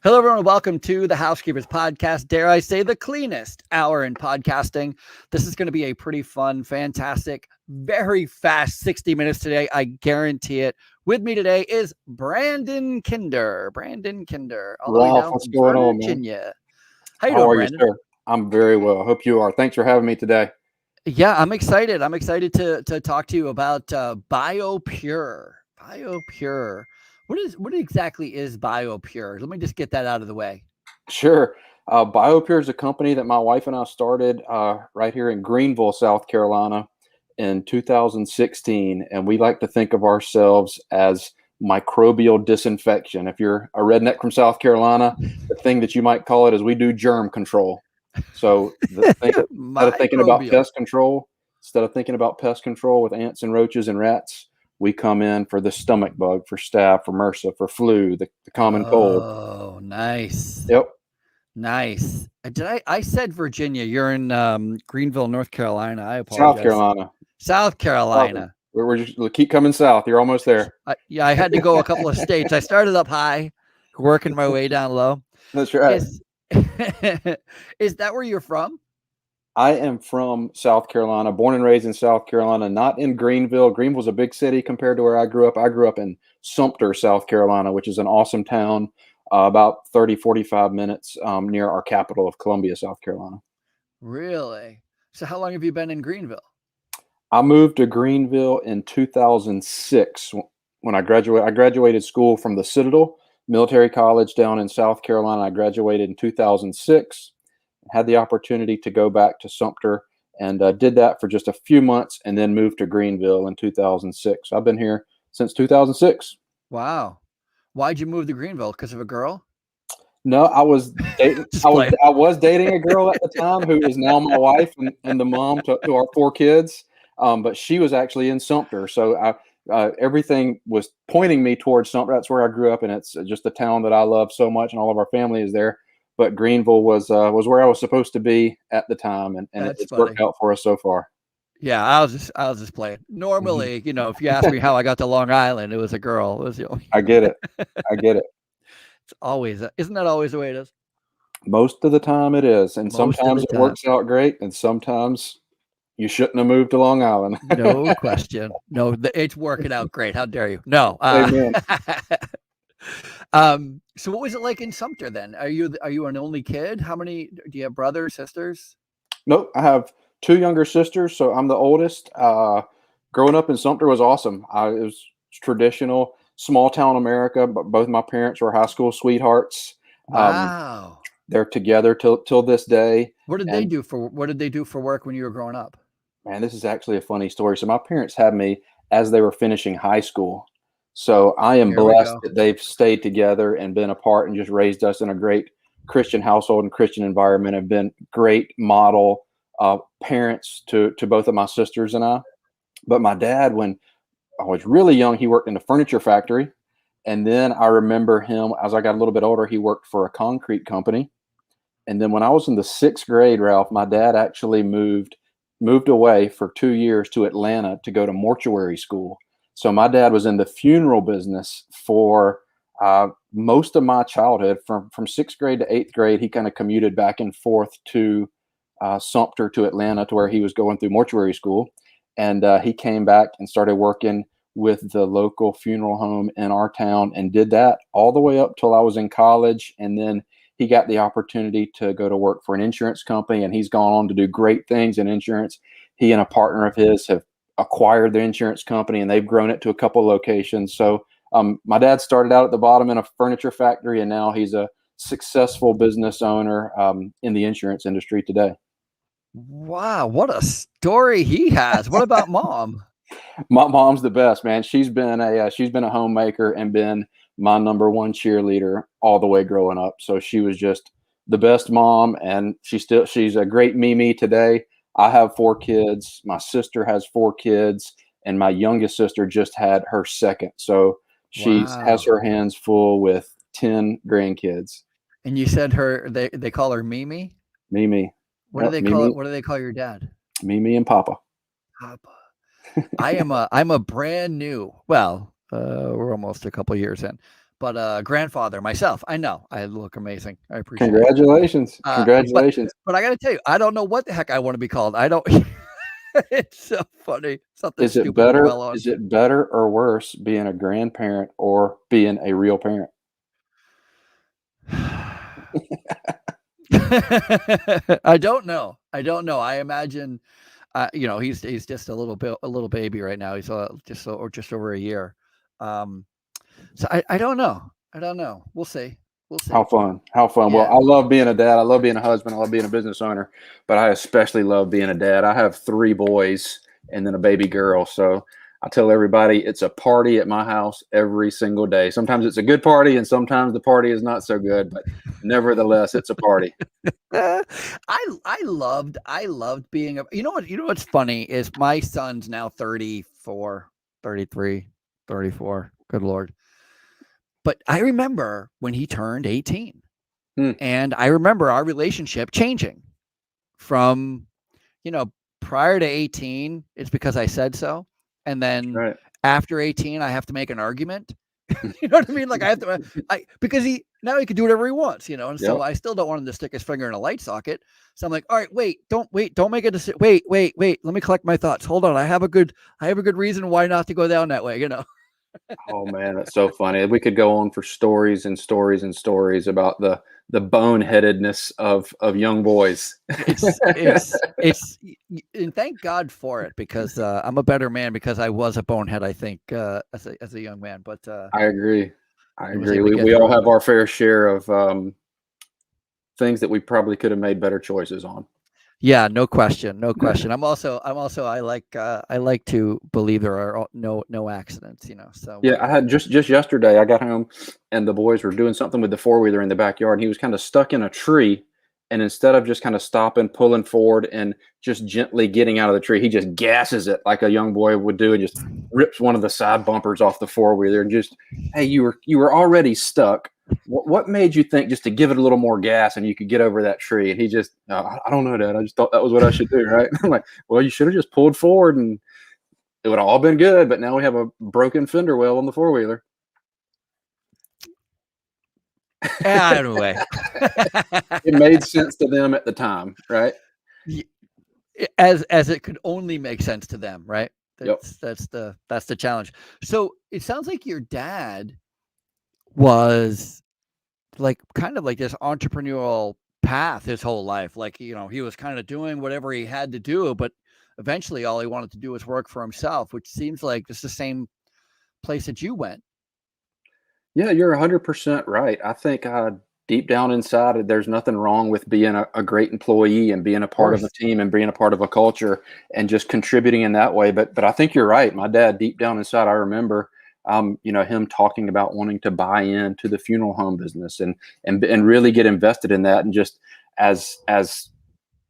Hello, everyone. Welcome to the Housekeepers podcast. Dare I say, the cleanest hour in podcasting. This is going to be a pretty fun, fantastic, very fast 60 minutes today. I guarantee it. With me today is Brandon Kinder. All the way Ralph, down what's from going on, man? Virginia. How you How doing, are you, Brandon? sir? I'm very well. Hope you are. Thanks for having me today. Yeah, I'm excited. I'm excited to talk to you about BioPURE. BioPURE. What exactly is BioPURE? Let me just get that out of the way. Sure. BioPURE is a company that my wife and I started right here in Greenville, South Carolina in 2016. And we like to think of ourselves as microbial disinfection. If you're a redneck from South Carolina, the thing that you might call it is we do germ control. So instead of thinking about Microbial. pest control with ants and roaches and rats, we come in for the stomach bug, for staph, for MRSA, for flu, the common cold. Oh, nice. Yep. Nice. I said Virginia. You're in Greenville, North Carolina. I South apologize. Carolina. South Southern. Carolina. We're just we'll keep coming south. You're almost there. Yeah, I had to go a couple of states. I started up high, working my way down low. That's right. Is is that where you're from? I am from South Carolina, born and raised in South Carolina, not in Greenville. Greenville's a big city compared to where I grew up. I grew up in Sumter, South Carolina, which is an awesome town, about 30, 45 minutes near our capital of Columbia, South Carolina. Really? So how long have you been in Greenville? I moved to Greenville in 2006 when I graduated. I graduated school from the Citadel Military College down in South Carolina. I graduated in 2006. Had the opportunity to go back to Sumter and did that for just a few months and then moved to Greenville in 2006. I've been here since 2006. Wow. Why'd you move to Greenville? Because of a girl? No, I was dating. Just playing. I was dating a girl at the time who is now my wife and the mom to our four kids. But she was actually in Sumter, so everything was pointing me towards Sumter. That's where I grew up, and it's just a town that I love so much, and all of our family is there. But Greenville was where I was supposed to be at the time, and That's it's funny. worked out for us so far. Yeah, I was just playing. Normally, if you ask me how I got to Long Island, it was a girl. It was I get it. I get it. It's always, isn't that always the way it is? Most of the time it is, and Most of sometimes the it time. works out great, and sometimes you shouldn't have moved to Long Island. No question. No, it's working out great. How dare you? No. Amen. So what was it like in Sumter then? Are you an only kid? How many do you have brothers, sisters? Nope, I have two younger sisters, so I'm the oldest. Growing up in Sumter was awesome. It was traditional, small town America, but both my parents were high school sweethearts. Wow. They're together till this day. What did And they do for work when you were growing up? man, this is actually a funny story. So my parents had me as they were finishing high school. So I am Here we blessed go. that they've stayed together and been apart and just raised us in a great Christian household and Christian environment, have been great model parents to both of my sisters and I. But my dad, when I was really young, he worked in a furniture factory. And then I remember him as I got a little bit older, he worked for a concrete company. And then when I was in the sixth grade, Ralph, my dad actually moved away for 2 years to Atlanta to go to mortuary school. So my dad was in the funeral business for most of my childhood. From sixth grade to eighth grade, he kind of commuted back and forth to Sumter to Atlanta to where he was going through mortuary school. And he came back and started working with the local funeral home in our town and did that all the way up till I was in college. And then he got the opportunity to go to work for an insurance company, and he's gone on to do great things in insurance. He and a partner of his have acquired the insurance company, and they've grown it to a couple of locations. So my dad started out at the bottom in a furniture factory, and now he's a successful business owner in the insurance industry today. Wow, what a story he has. What about mom? My mom's the best, man. She's been a homemaker and been my number one cheerleader all the way growing up. So she was just the best mom, and she's a great Mimi today. I have four kids. My sister has four kids, and my youngest sister just had her second. So she has Wow. her hands full with 10 grandkids. And you said they call her Mimi? Mimi. What do Yep, they call it? Mimi, What do they call your dad? Mimi and Papa. Papa. I'm a brand new. Well, we're almost a couple years in, but grandfather myself. I know I look amazing. I appreciate it. Congratulations. Uh, but Congratulations. but I got to tell you, I don't know what the heck I want to be called. I don't. It's so funny. Something Is it stupid to better? dwell on. Is it better or worse being a grandparent or being a real parent? I don't know. I don't know. I imagine, he's just a little baby right now. He's just over a year. Um, so I don't know. I don't know. We'll see. We'll see. How fun. How fun. Well, Yeah. I love being a dad. I love being a husband. I love being a business owner, but I especially love being a dad. I have 3 boys and then a baby girl. So I tell everybody it's a party at my house every single day. Sometimes it's a good party and sometimes the party is not so good, but nevertheless, it's a party. I loved being what's funny is my son's now 34, 33, 34. Good Lord. But I remember when he turned 18. Hmm. And I remember our relationship changing from, prior to 18, it's because I said so. And then Right. after 18, I have to make an argument. You know what I mean? Like I have to, because he can do whatever he wants, and so Yep. I still don't want him to stick his finger in a light socket. So I'm like, all right, don't make a decision. Wait. Let me collect my thoughts. Hold on. I have a good reason why not to go down that way, Oh man, that's so funny. We could go on for stories and stories and stories about the boneheadedness of young boys. It's and thank God for it, because I'm a better man because I was a bonehead, I think, as a young man. But I agree. I I was agree. able to get We all through it. have our fair share of things that we probably could have made better choices on. Yeah, no question, no question. I like to believe there are no accidents, So Yeah, I had just yesterday. I got home, and the boys were doing something with the four wheeler in the backyard, and he was kind of stuck in a tree. And instead of just kind of stopping, pulling forward, and just gently getting out of the tree, he just gasses it like a young boy would do, and just rips one of the side bumpers off the four wheeler. And just, hey, you were already stuck. What made you think just to give it a little more gas and you could get over that tree? And he just, I don't know, Dad. I just thought that was what I should do, right? I'm like, well, you should have just pulled forward and it would have all been good, but now we have a broken fender well on the four wheeler. anyway, It made sense to them at the time, right? as it could only make sense to them, right? Yep. That's the challenge. So it sounds like your dad was like kind of like this entrepreneurial path his whole life. Like, he was kind of doing whatever he had to do, but eventually all he wanted to do was work for himself, which seems like it's the same place that you went. Yeah, you're 100% right. I think deep down inside, there's nothing wrong with being a great employee and being a Of part of a course. team and being a part of a culture and just contributing in that way. But I think you're right. My dad, deep down inside, I remember, him talking about wanting to buy into the funeral home business and really get invested in that. And just as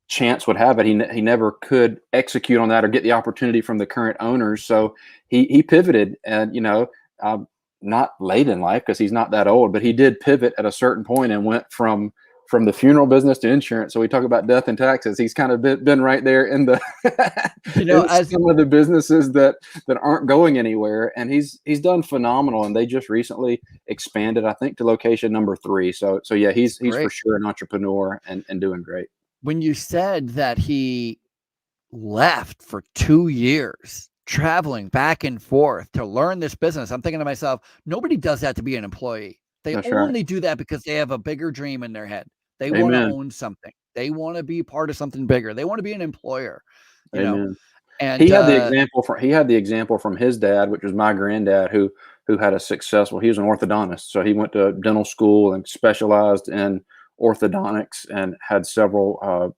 chance would have it, he never could execute on that or get the opportunity from the current owners. So he pivoted, and not late in life because he's not that old, but he did pivot at a certain point and went from the funeral business to insurance. So we talk about death and taxes. He's kind of been right there in the in As some of the businesses that aren't going anywhere, and he's done phenomenal. And they just recently expanded, I think, to location number 3. So yeah, he's for great. sure an entrepreneur and doing great. When you said that he left for 2 years traveling back and forth to learn this business, I'm thinking to myself, nobody does that to be an employee. They That's right. only do that because they have a bigger dream in their head. They want to Amen. own something. They want to be part of something bigger. They want to be an employer, you know. Amen. And He had the example from his dad, which was my granddad, who had a successful. He was an orthodontist, so he went to dental school and specialized in orthodontics and had several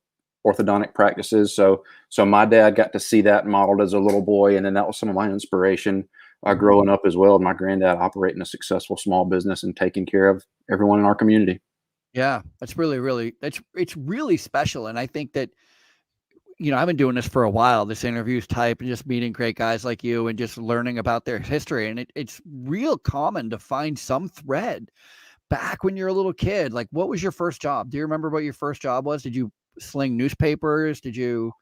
orthodontic practices. So my dad got to see that modeled as a little boy, and then that was some of my inspiration growing up as well. My granddad operating a successful small business and taking care of everyone in our community. yeah, that's really it's really special. And I think that, I've been doing this for a while, this interviews type, and just meeting great guys like you and just learning about their history. And it's real common to find some thread back when you're a little kid. Like, what was your first job? Do you remember what your first job was? Did you sling newspapers? Did you,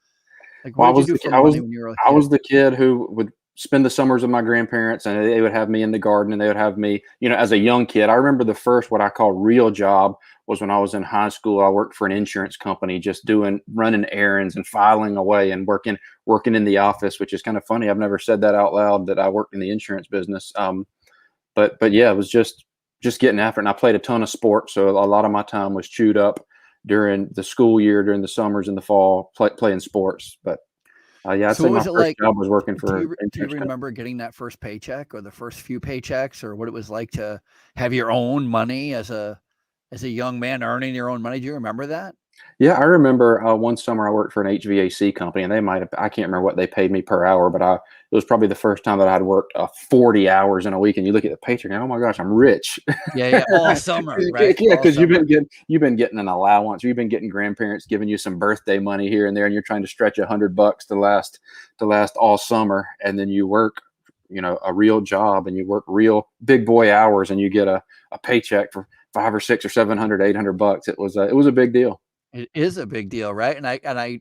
like, what Well, did you do for I was money when you were a I kid? was the kid who would spend the summers with my grandparents, and they would have me in the garden, and they would have me, as a young kid. I remember the first, what I call real job, was when I was in high school. I worked for an insurance company, just running errands and filing away and working in the office, which is kind of funny. I've never said that out loud, that I worked in the insurance business. But yeah, it was just getting after it. And I played a ton of sports, so a lot of my time was chewed up during the school year, during the summers and the fall, playing sports. But yeah, I'd So say what my was it first like? job was working Do for you an do you insurance company. remember getting that first paycheck or the first few paychecks, or what it was like to have your own money as a young man, earning your own money? Do you remember that? Yeah, I remember one summer I worked for an HVAC company, and I can't remember what they paid me per hour, but it was probably the first time that I'd worked 40 hours in a week. And you look at the paycheck, and oh my gosh, I'm rich. Yeah, yeah, all summer, right? Yeah, All because summer. you've been getting an allowance, you've been getting grandparents giving you some birthday money here and there, and you're trying to stretch $100 to last all summer, and then you work, a real job, and you work real big boy hours, and you get a paycheck for 5 or 6 or 700, $800. It was a big deal. It is a big deal, right? And I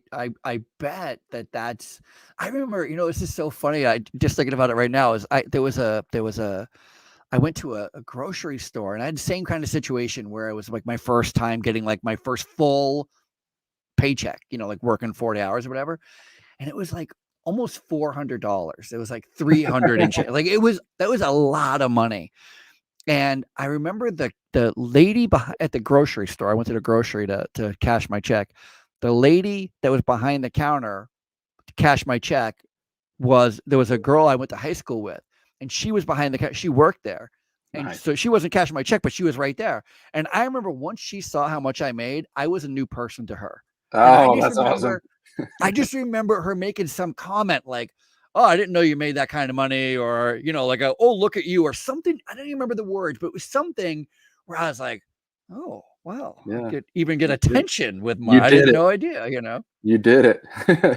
bet that's. I remember, this is so funny. I just thinking about it right now. There was a. I went to a grocery store, and I had the same kind of situation where it was like my first time getting like my first full paycheck, like working 40 hours or whatever. And it was like almost $400. It was like 300 and change. Like that was a lot of money. And I remember the lady at the grocery store. I went to the grocery to cash my check. The lady that was behind the counter to cash my check there was a girl I went to high school with, and she was behind the counter. She worked there. And Nice. so she wasn't cashing my check, but she was right there. And I remember once she saw how much I made, I was a new person to her. And Oh, that's awesome. I just remember her making some comment like, "Oh, I didn't know you made that kind of money," or, like, "Oh, look at you," or something. I don't even remember the words, but it was something where I was like, "Oh, wow, I Yeah, could even get attention with you I did had it. no idea, You did it.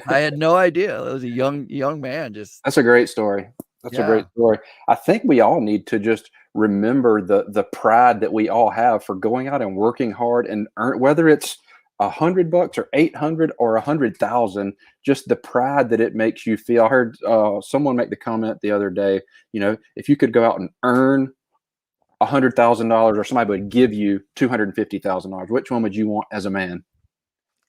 I had no idea. I was a young man, just That's a great story. That's a yeah. great story. I think we all need to just remember the pride that we all have for going out and working hard and whether it's $100 or 800 or 100,000, just the pride that it makes you feel. I heard someone make the comment the other day, if you could go out and earn $100,000 or somebody would give you $250,000, which one would you want as a man?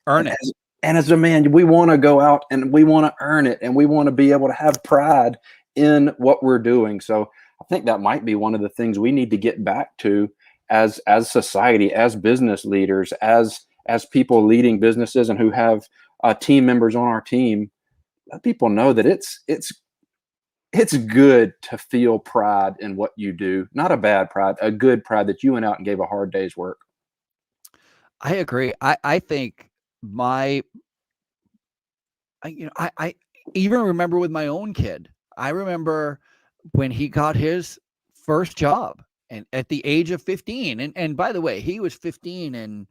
Earn And it. as a man, we want to go out and we want to earn it, and we want to be able to have pride in what we're doing. So I think that might be one of the things we need to get back to as society, as business leaders, as people leading businesses and who have team members on our team. Let people know that it's good to feel pride in what you do, not a bad pride, a good pride that you went out and gave a hard day's work. I agree. I think I even remember with my own kid. I remember when he got his first job, and at the age of 15. And by the way, he was 15 in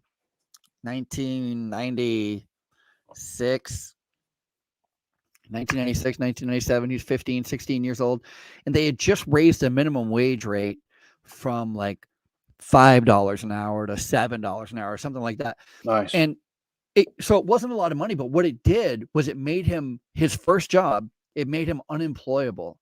1996, 1996, 1997. He's 15, 16 years old. And they had just raised the minimum wage rate from like $5 an hour to $7 an hour, or something like that. Nice. And so it wasn't a lot of money, but what it did was it made him, his first job, it made him unemployable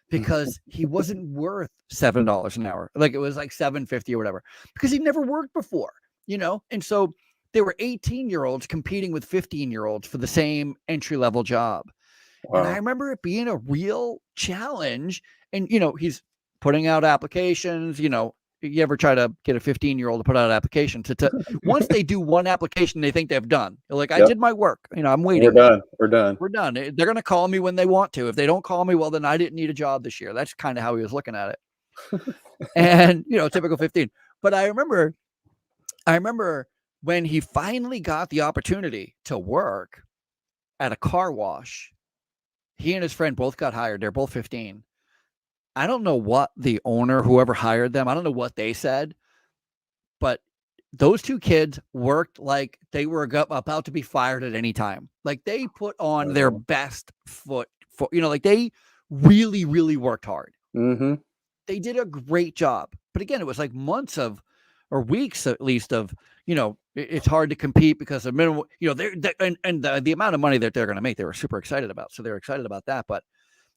because he wasn't worth $7 an hour. Like it was like $7.50 or whatever, because he'd never worked before, And so there were 18-year-olds competing with 15-year-olds for the same entry-level job. Wow. And I remember it being a real challenge. And, he's putting out applications, you ever try to get a 15-year-old to put out an application to once they do one application, they think they've done. They're like, I did my work. I'm waiting. We're done. We're done. We're done. They're going to call me when they want to. If they don't call me, well, then I didn't need a job this year. That's kind of how he was looking at it. And, typical 15. But I remember when he finally got the opportunity to work at a car wash, he and his friend both got hired. They're both 15. I don't know what the owner, whoever hired them, I don't know what they said, but those two kids worked like they were about to be fired at any time. Like they put on their best foot for, like they really, really worked hard. Mm-hmm. They did a great job. But again, it was like months or weeks at least of, it's hard to compete because of minimum, and the amount of money that they're going to make, they were super excited about. So they're excited about that. But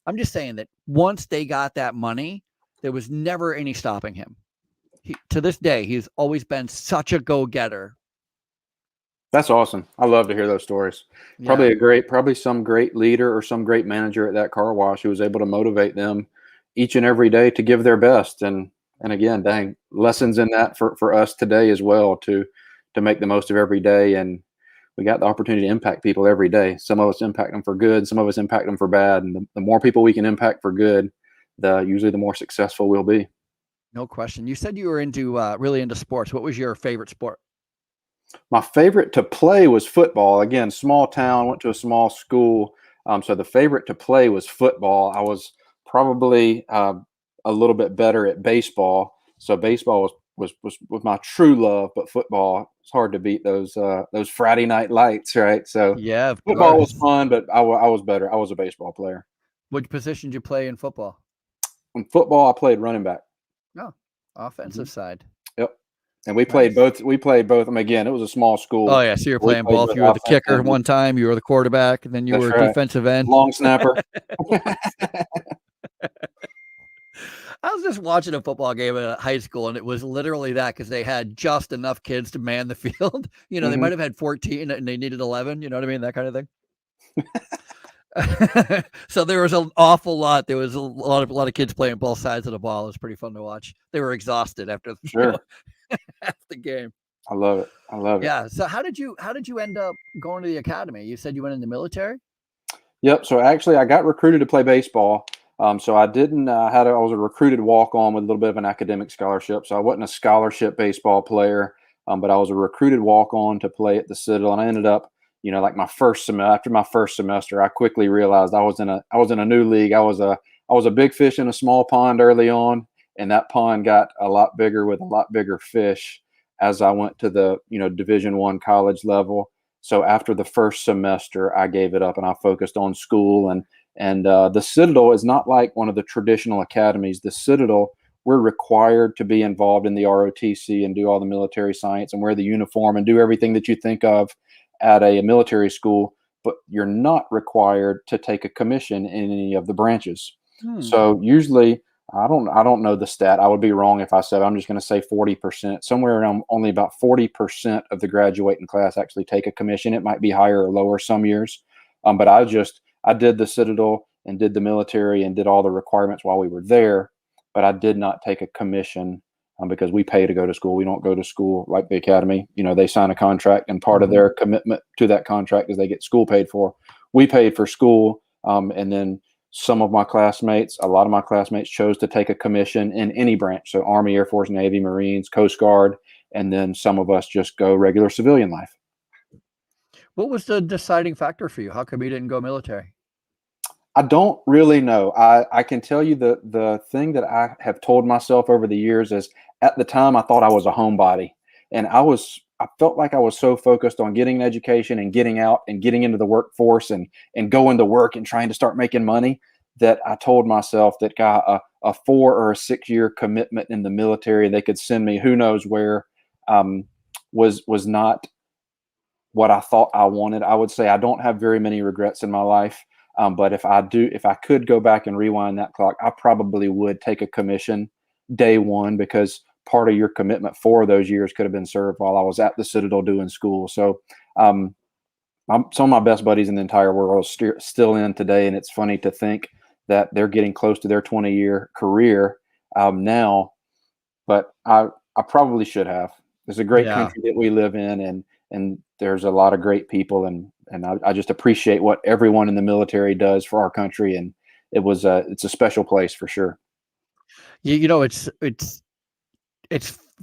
I'm just saying that once they got that money, there was never any stopping him. To this day, he's always been such a go-getter. That's awesome. I love to hear those stories. Yeah. Probably some great leader or some great manager at that car wash who was able to motivate them each and every day to give their best. And again, dang, lessons in that for us today as well to make the most of every day. And we got the opportunity to impact people every day. Some of us impact them for good, some of us impact them for bad. And the more people we can impact for good, usually the more successful we'll be. No question. You said you were really into sports. What was your favorite sport? My favorite to play was football. Again, small town, went to a small school. So the favorite to play was football. I was probably a little bit better at baseball. So baseball was my true love, but football, it's hard to beat those Friday night lights, right? So Yeah, of football was course. fun, but I was better. I was a baseball player. What position did you play in football? In football, I played running back. Oh, offensive side. Yep. And we played Nice. both. We played both. Again, it was a small Oh school. yeah, so you're We playing played both. both You were the offense kicker and one time, you were the quarterback, and then you that's were right. defensive end. Long snapper. I was just watching a football game at high school, and it was literally that because they had just enough kids to man the field. They Mhm. might have had 14 and they needed 11. You know what I mean? That kind of thing. So there was an awful lot. There was a lot of kids playing both sides of the ball. It was pretty fun to watch. They were exhausted after Sure. half the game. I love it. I love it. Yeah. So how did you end up going to the academy? You said you went in the military. Yep. So actually, I got recruited to play baseball. So I didn't. I was a recruited walk on with a little bit of an academic scholarship. So I wasn't a scholarship baseball player, but I was a recruited walk on to play at the Citadel, and I ended up, like my first semester. After my first semester, I quickly realized I was in a new league. I was a big fish in a small pond early on, and that pond got a lot bigger with a lot bigger fish as I went to the Division I college level. So after the first semester, I gave it up and I focused on school. And the Citadel is not like one of the traditional academies. The Citadel, we're required to be involved in the ROTC and do all the military science and wear the uniform and do everything that you think of at a military school, but you're not required to take a commission in any of the branches. So usually, I don't know the stat. I would be wrong if I said, I'm just going to say 40%. Somewhere around only about 40% of the graduating class actually take a commission. It might be higher or lower some years. But I did the Citadel and did the military and did all the requirements while we were there. But I did not take a commission because we pay to go to school. We don't go to school like the academy. They sign a contract, and part of their commitment to that contract is they get school paid for. We paid for school, and then a lot of my classmates chose to take a commission in any branch. So Army, Air Force, Navy, Marines, Coast Guard, and then some of us just go regular civilian life. What was the deciding factor for you? How come you didn't go military? I don't really know. I can tell you the thing that I have told myself over the years is at the time I thought I was a homebody, and I felt like I was so focused on getting an education and getting out and getting into the workforce and going to work and trying to start making money that I told myself that a 4 or a 6 year commitment in the military, they could send me who knows where, was not what I thought I wanted. I would say I don't have very many regrets in my life. But if I could go back and rewind that clock, I probably would take a commission day one because part of your commitment for those years could have been served while I was at the Citadel doing school. So some of my best buddies in the entire world are still in today. And it's funny to think that they're getting close to their 20-year career now, but I probably should have. It's a great country that we live in, and there's a lot of great people, and I just appreciate what everyone in the military does for our country, and it's a special place for sure. It's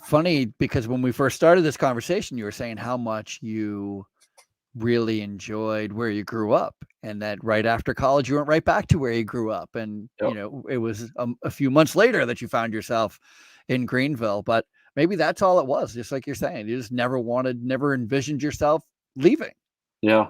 funny because when we first started this conversation, you were saying how much you really enjoyed where you grew up, and that right after college you went right back to where you grew up, and Yep. it was a few months later that you found yourself in Greenville. But maybe that's all it was, just like you're saying, you just never envisioned yourself leaving. Yeah,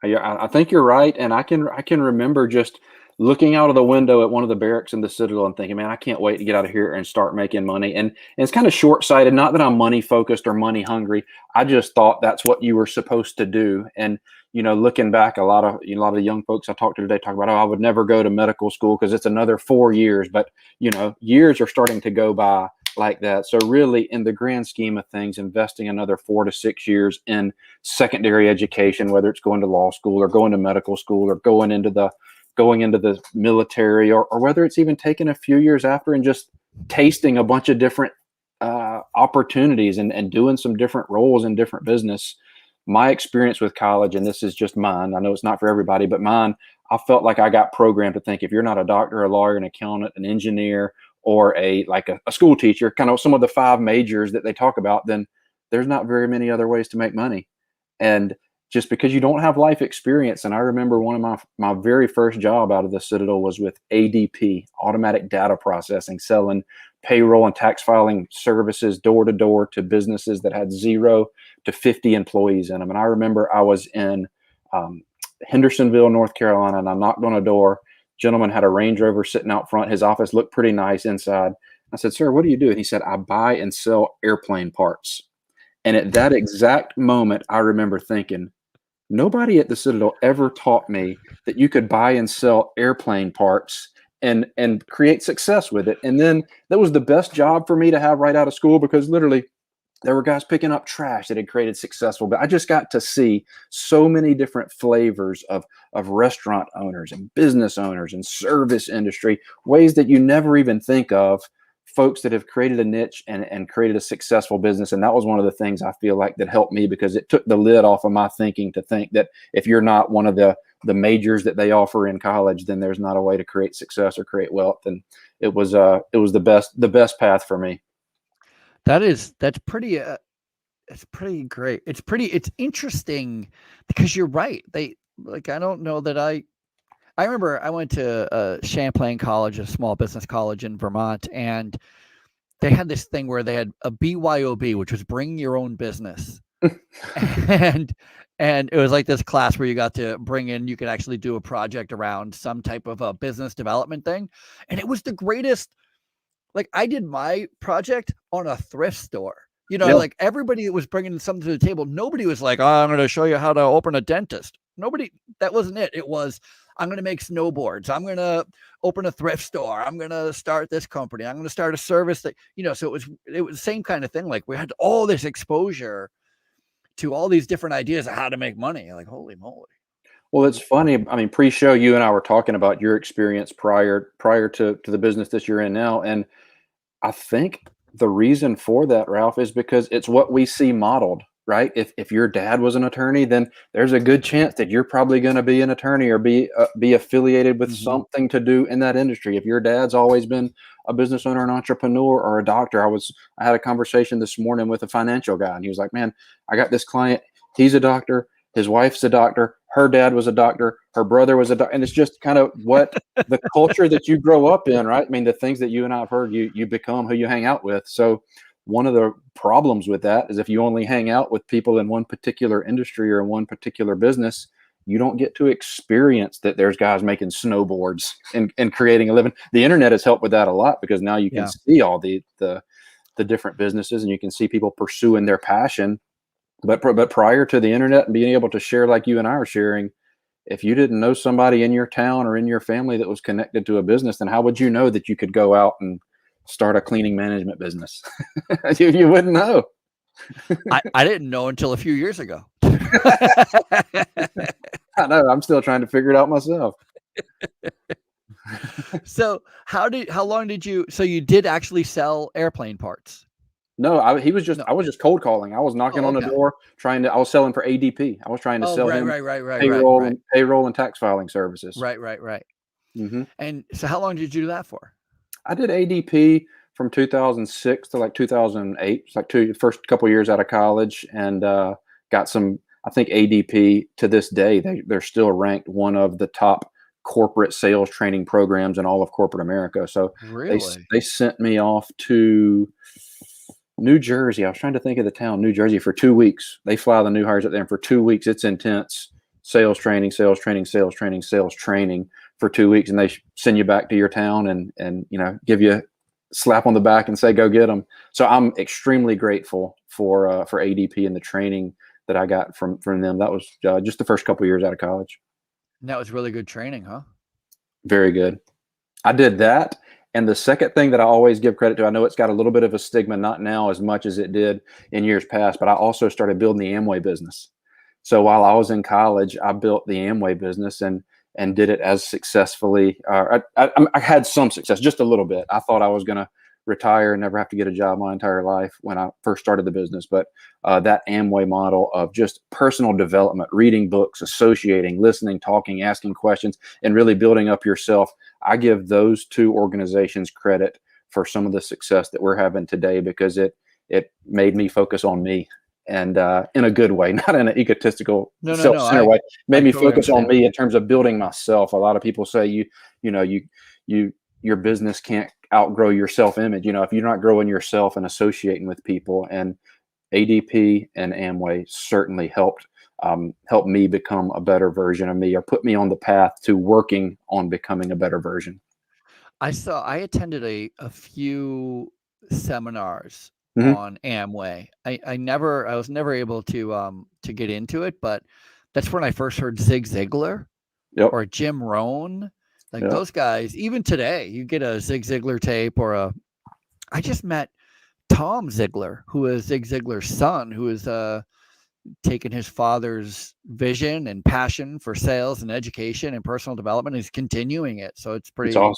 I think you're right, and I can remember just looking out of the window at one of the barracks in the Citadel and thinking, man, I can't wait to get out of here and start making money. And it's kind of short-sighted, not that I'm money focused or money hungry. I just thought that's what you were supposed to do. And, looking back, a lot of the young folks I talked to today talk about, oh, I would never go to medical school because it's another 4 years. But, years are starting to go by like that. So really, in the grand scheme of things, investing another 4 to 6 years in secondary education, whether it's going to law school or going to medical school or going into the military, or whether it's even taking a few years after and just tasting a bunch of different opportunities and doing some different roles in different business. My experience with college, and this is just mine, I know it's not for everybody, but mine, I felt like I got programmed to think if you're not a doctor, a lawyer, an accountant, an engineer, or a school teacher, kind of some of the 5 majors that they talk about, then there's not very many other ways to make money. And just because you don't have life experience. And I remember one of my very first job out of the Citadel was with ADP, automatic data processing, selling payroll and tax filing services door to door to businesses that had 0 to 50 employees in them. And I remember I was in Hendersonville, North Carolina, and I knocked on a door. Gentleman had a Range Rover sitting out front. His office looked pretty nice inside. I said, "Sir, what do you do?" And he said, "I buy and sell airplane parts." And at that exact moment, I remember thinking, nobody at the Citadel ever taught me that you could buy and sell airplane parts and create success with it. And then that was the best job for me to have right out of school, because literally there were guys picking up trash that had created successful. But I just got to see so many different flavors of restaurant owners and business owners and service industry, ways that you never even think of, folks that have created a niche and created a successful business. And that was one of the things I feel like that helped me, because it took the lid off of my thinking to think that if you're not one of the majors that they offer in college, then there's not a way to create success or create wealth. And it was the best path for me. That's pretty it's pretty great. It's interesting because you're right. I don't know that I remember I went to Champlain College, a small business college in Vermont, and they had this thing where they had a BYOB, which was bring your own business. and it was like this class where you got to bring in, you could actually do a project around some type of a business development thing. And it was the greatest. Like, I did my project on a thrift store. Like everybody that was bringing something to the table, nobody was like, "Oh, I'm going to show you how to open a dentist." Nobody, that wasn't it. It was, "I'm going to make snowboards. I'm going to open a thrift store. I'm going to start this company. I'm going to start a service that," so it was the same kind of thing. Like, we had all this exposure to all these different ideas of how to make money. Like, holy moly. Well, it's funny. I mean, pre-show, you and I were talking about your experience prior to the business that you're in now. And I think the reason for that, Ralph, is because it's what we see modeled, right? If your dad was an attorney, then there's a good chance that you're probably going to be an attorney or be affiliated with something to do in that industry. If your dad's always been a business owner, an entrepreneur, or a doctor, I had a conversation this morning with a financial guy, and he was like, "Man, I got this client. He's a doctor. His wife's a doctor. Her dad was a doctor. Her brother was a doctor." And it's just kind of what the culture that you grow up in, right? I mean, the things that you and I have heard, you become who you hang out with. So one of the problems with that is if you only hang out with people in one particular industry or in one particular business, you don't get to experience that there's guys making snowboards and creating a living. The internet has helped with that a lot, because now you can see all the different businesses, and you can see people pursuing their passion. But prior to the internet and being able to share like you and I are sharing, if you didn't know somebody in your town or in your family that was connected to a business, then how would you know that you could go out and start a cleaning management business? You wouldn't know. I didn't know until a few years ago. I know. I'm still trying to figure it out myself. So how long did you, so you did actually sell airplane parts? No, I was just cold calling. I was knocking on the door I was selling for ADP. I was trying to sell him payroll and tax filing services. Right. Mm-hmm. And so how long did you do that for? I did ADP from 2006 to like 2008. It's like first couple years out of college, and got some, I think ADP to this day, they're still ranked one of the top corporate sales training programs in all of corporate America. So really? they sent me off to New Jersey. I was trying to think of the town, New Jersey, for 2 weeks. They fly the new hires up there, and for 2 weeks, it's intense sales training for 2 weeks, and they send you back to your town and give you a slap on the back and say, go get them. So I'm extremely grateful for ADP and the training that I got from them. That was just the first couple of years out of college. And that was really good training, huh? Very good. I did that. And the second thing that I always give credit to, I know it's got a little bit of a stigma, not now as much as it did in years past, but I also started building the Amway business. So while I was in college, I built the Amway business and did it as successfully. I had some success, just a little bit. I thought I was going to retire and never have to get a job my entire life when I first started the business. But that Amway model of just personal development, reading books, associating, listening, talking, asking questions, and really building up yourself. I give those two organizations credit for some of the success that we're having today, because it made me focus on me, and in a good way, not in an egotistical, self-centered way. Made me focus on me in terms of building myself. A lot of people say your business can't outgrow your self-image. If you're not growing yourself and associating with people, and ADP and Amway certainly helped me become a better version of me, or put me on the path to working on becoming a better version. I attended a few seminars on Amway. I was never able to get into it, but that's when I first heard Zig Ziglar or Jim Rohn. Those guys, even today, you get a Zig Ziglar tape I just met Tom Ziglar, who is Zig Ziglar's son, who is taken his father's vision and passion for sales and education and personal development, and he's continuing it. So it's awesome.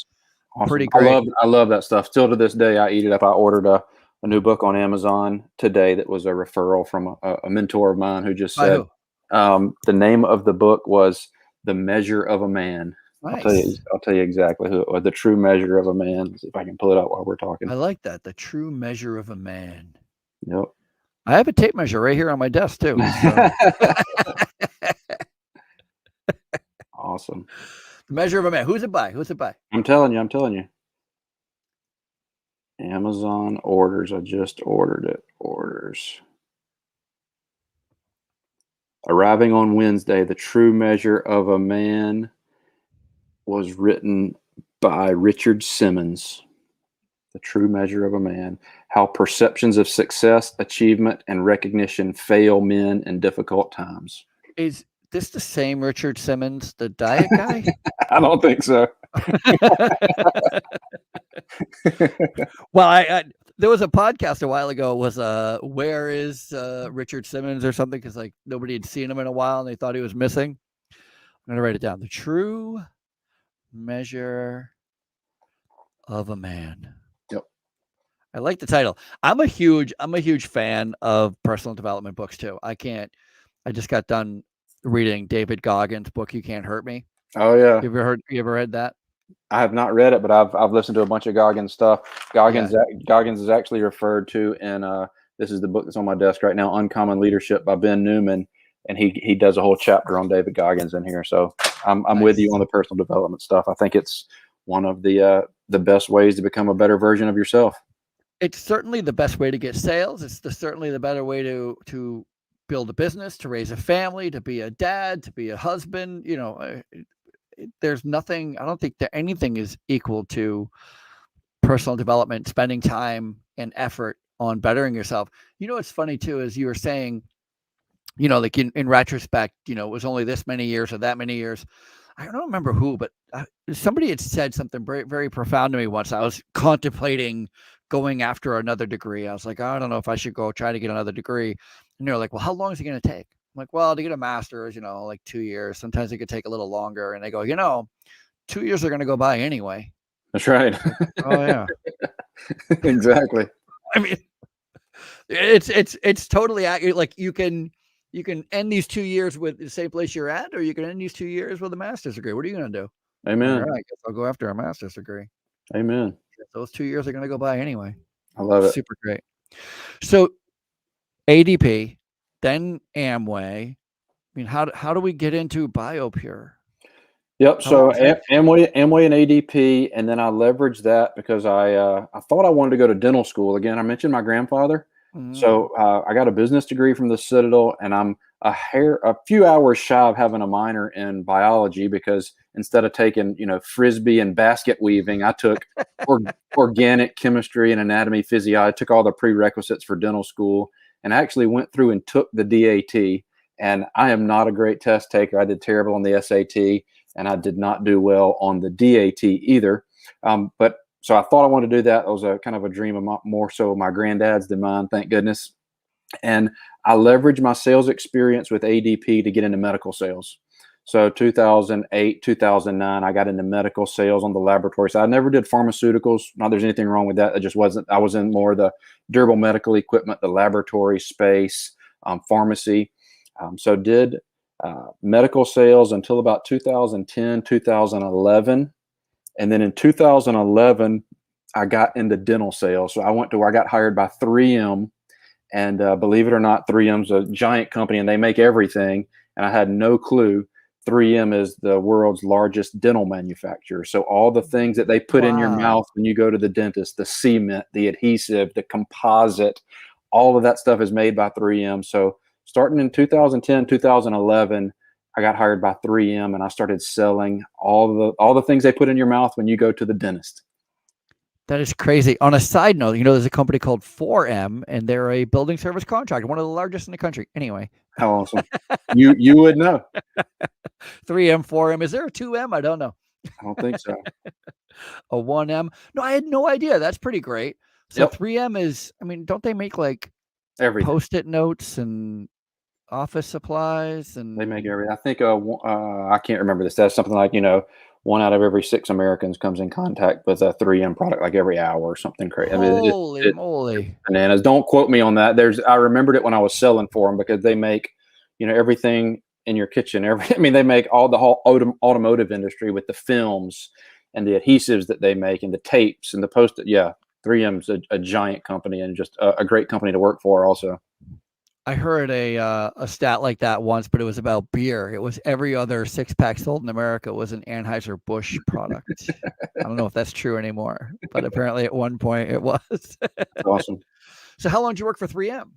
Pretty great. I love that stuff. Still to this day, I eat it up. I ordered a new book on Amazon today that was a referral from a mentor of mine who just said, the name of the book was The Measure of a Man. Nice. I'll tell you exactly who it was. The True Measure of a Man. Let's see if I can pull it up while we're talking. I like that. The True Measure of a Man. Yep. I have a tape measure right here on my desk too. So. Awesome. The Measure of a Man. Who's it by? I'm telling you. Amazon orders. I just ordered it. Orders. Arriving on Wednesday. The True Measure of a Man was written by Richard Simmons. The True Measure of a Man. How perceptions of success, achievement, and recognition fail men in difficult times. Is this the same Richard Simmons, the diet guy? I don't think so. Well, there was a podcast a while ago. Was where is Richard Simmons or something? Because nobody had seen him in a while, and they thought he was missing. I'm gonna write it down. The True Measure of a Man. Yep. I like the title. I'm a huge fan of personal development books too. I just got done reading David Goggins' book, You Can't Hurt Me. Oh yeah. You ever read that? I have not read it, but I've listened to a bunch of Goggins stuff. Goggins is actually referred to in this is the book that's on my desk right now, Uncommon Leadership by Ben Newman, and he does a whole chapter on David Goggins in here. So I'm nice. With you on the personal development stuff. I think it's one of the best ways to become a better version of yourself. It's certainly the best way to get sales. It's certainly the better way to build a business, to raise a family, to be a dad, to be a husband. There's nothing. I don't think that anything is equal to personal development, spending time and effort on bettering yourself. What's funny too is you were saying, in retrospect, it was only this many years or that many years. I don't remember who, but somebody had said something very, very profound to me once. I was contemplating going after another degree. I was like, I don't know if I should go try to get another degree. And they're like, well, how long is it going to take? I'm like, well, to get a master's, 2 years. Sometimes it could take a little longer. And they go, 2 years are going to go by anyway. That's right. Oh yeah. Exactly. I mean, it's totally accurate. Like you can end these 2 years with the same place you're at, or you can end these 2 years with a master's degree. What are you going to do? Amen. All right, I guess I'll go after a master's degray. Amen. Those 2 years are going to go by anyway. I love it. Super great. So ADP, then Amway. I mean, how do we get into BioPURE? Yep. So Amway and ADP, and then I leveraged that because I thought I wanted to go to dental school again. I mentioned my grandfather. So I got a business degree from the Citadel, and I'm a few hours shy of having a minor in biology, because instead of taking, frisbee and basket weaving, I took organic chemistry and anatomy, physiology. I took all the prerequisites for dental school, and I actually went through and took the DAT. And I am not a great test taker. I did terrible on the SAT, and I did not do well on the DAT either. But so I thought I wanted to do that. It was a kind of a dream of more so my granddad's than mine, thank goodness. And I leveraged my sales experience with ADP to get into medical sales. So 2008, 2009, I got into medical sales on the laboratory side. I never did pharmaceuticals. Not there's anything wrong with that. It just wasn't. I was in more the durable medical equipment, the laboratory space, pharmacy. So did medical sales until about 2010, 2011. And then in 2011, I got into dental sales. So I went to where I got hired by 3M. And believe it or not, 3M's a giant company and they make everything. And I had no clue 3M is the world's largest dental manufacturer. So all the things that they put in your mouth when you go to the dentist, the cement, the adhesive, the composite, all of that stuff is made by 3M. So starting in 2010, 2011, I got hired by 3M and I started selling all the things they put in your mouth when you go to the dentist. That is crazy. On a side note, there's a company called 4M, and they're a building service contractor, one of the largest in the country. Anyway. How awesome. You would know. 3M, 4M. Is there a 2M? I don't know. I don't think so. A 1M? No, I had no idea. That's pretty great. So yep. 3M is, don't they make like everything? Post-it notes and office supplies? And they make everything. I think I can't remember this. That's something like, 1 out of every 6 Americans comes in contact with a 3M product like every hour or something crazy. Holy moly. Bananas. Don't quote me on that. I remembered it when I was selling for them, because they make, everything in your kitchen. They make all the whole automotive industry with the films and the adhesives that they make and the tapes and the Post-it. Yeah. 3M's a giant company and just a great company to work for also. I heard a stat like that once, but it was about beer. It was every other 6-pack sold in America was an Anheuser-Busch product. I don't know if that's true anymore, but apparently at one point it was. That's awesome. So how long did you work for 3M?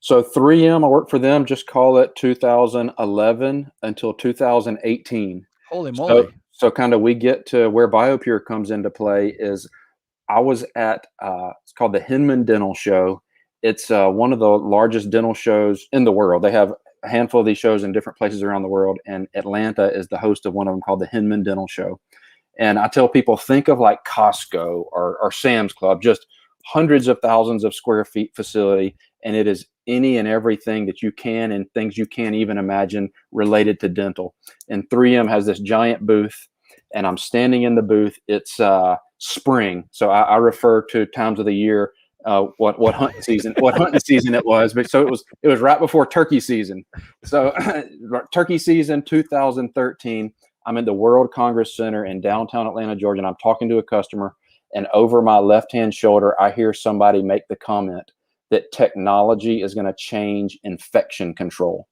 So 3M, I worked for them, just call it 2011 until 2018. Holy moly. So kind of we get to where BioPURE comes into play is I was at, it's called the Hinman Dental Show. It's one of the largest dental shows in the world. They have a handful of these shows in different places around the world, and Atlanta is the host of one of them called the Hinman Dental Show. And I tell people, think of like Costco or Sam's Club, just hundreds of thousands of square feet facility, and it is any and everything that you can and things you can't even imagine related to dental. And 3M has this giant booth, and I'm standing in the booth. It's spring, so I refer to times of the year. What hunting season it was, but so it was right before turkey season. So turkey season 2013, I'm in the World Congress Center in downtown Atlanta, Georgia, and I'm talking to a customer, and over my left-hand shoulder, I hear somebody make the comment that technology is going to change infection control.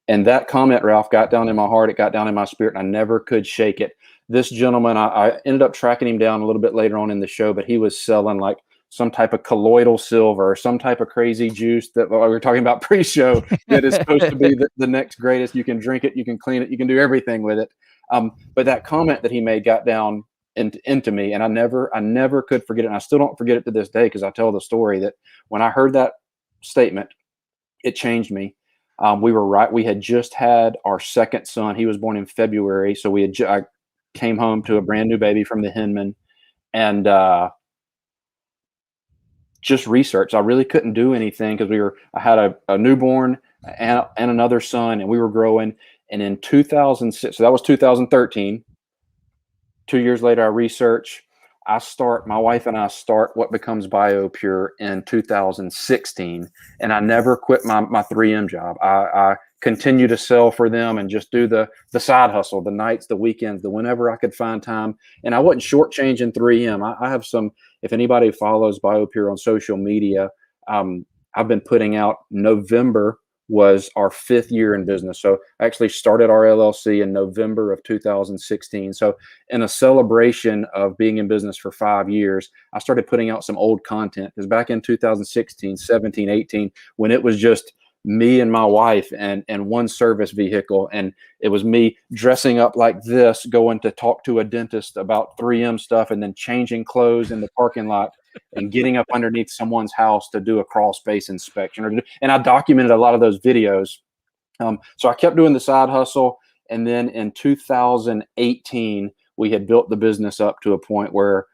And that comment, Ralph, got down in my heart. It got down in my spirit, and I never could shake it. This gentleman, I ended up tracking him down a little bit later on in the show, but he was selling like some type of colloidal silver or some type of crazy juice that we were talking about pre-show that is supposed to be the next greatest. You can drink it, you can clean it, you can do everything with it. But that comment that he made got down into me, and I never could forget it. And I still don't forget it to this day, because I tell the story that when I heard that statement, it changed me. We had just had our second son. He was born in February. So I came home to a brand new baby from the Hinman, and just research. I really couldn't do anything because I had a newborn and another son, and we were growing. And in 2006, so that was 2013. 2 years later, I research. My wife and I start what becomes BioPURE in 2016, and I never quit my 3M job. I continue to sell for them and just do the side hustle, the nights, the weekends, whenever I could find time. And I wasn't shortchanging 3M. I have some, if anybody follows BioPURE on social media, I've been putting out November was our 5th year in business. So I actually started our LLC in November of 2016. So in a celebration of being in business for 5 years, I started putting out some old content, because back in 2016, 17, 18, when it was just me and my wife and one service vehicle, and it was me dressing up like this, going to talk to a dentist about 3M stuff, and then changing clothes in the parking lot and getting up underneath someone's house to do a crawl space inspection. And I documented a lot of those videos. So I kept doing the side hustle. And then in 2018, we had built the business up to a point where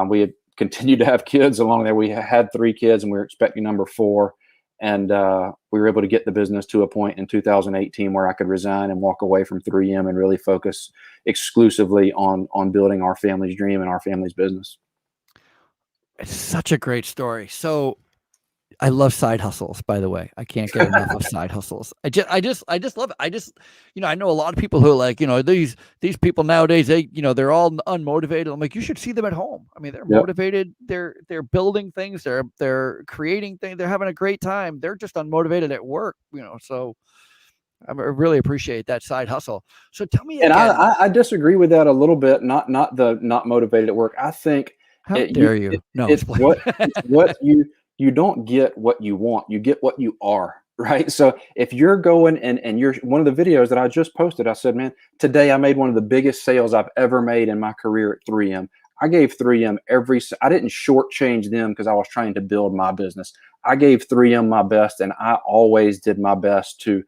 we had continued to have kids along there. We had 3 kids and we were expecting number 4. And we were able to get the business to a point in 2018 where I could resign and walk away from 3M and really focus exclusively on building our family's dream and our family's business. It's such a great story. So I love side hustles, by the way. I can't get enough of side hustles. I just love it. I know a lot of people who are like, these people nowadays, they're all unmotivated. I'm like, you should see them at home. I mean, they're motivated. They're building things. They're creating things. They're having a great time. They're just unmotivated at work, so I really appreciate that side hustle. So tell me again. And I disagree with that a little bit. Not motivated at work. I think how dare you? No, it's what you don't get what you want, you get what you are, right? So if you're going and you're one of the videos that I just posted, I said, man, today I made one of the biggest sales I've ever made in my career at 3M. I gave 3M I didn't shortchange them because I was trying to build my business. I gave 3M my best, and I always did my best to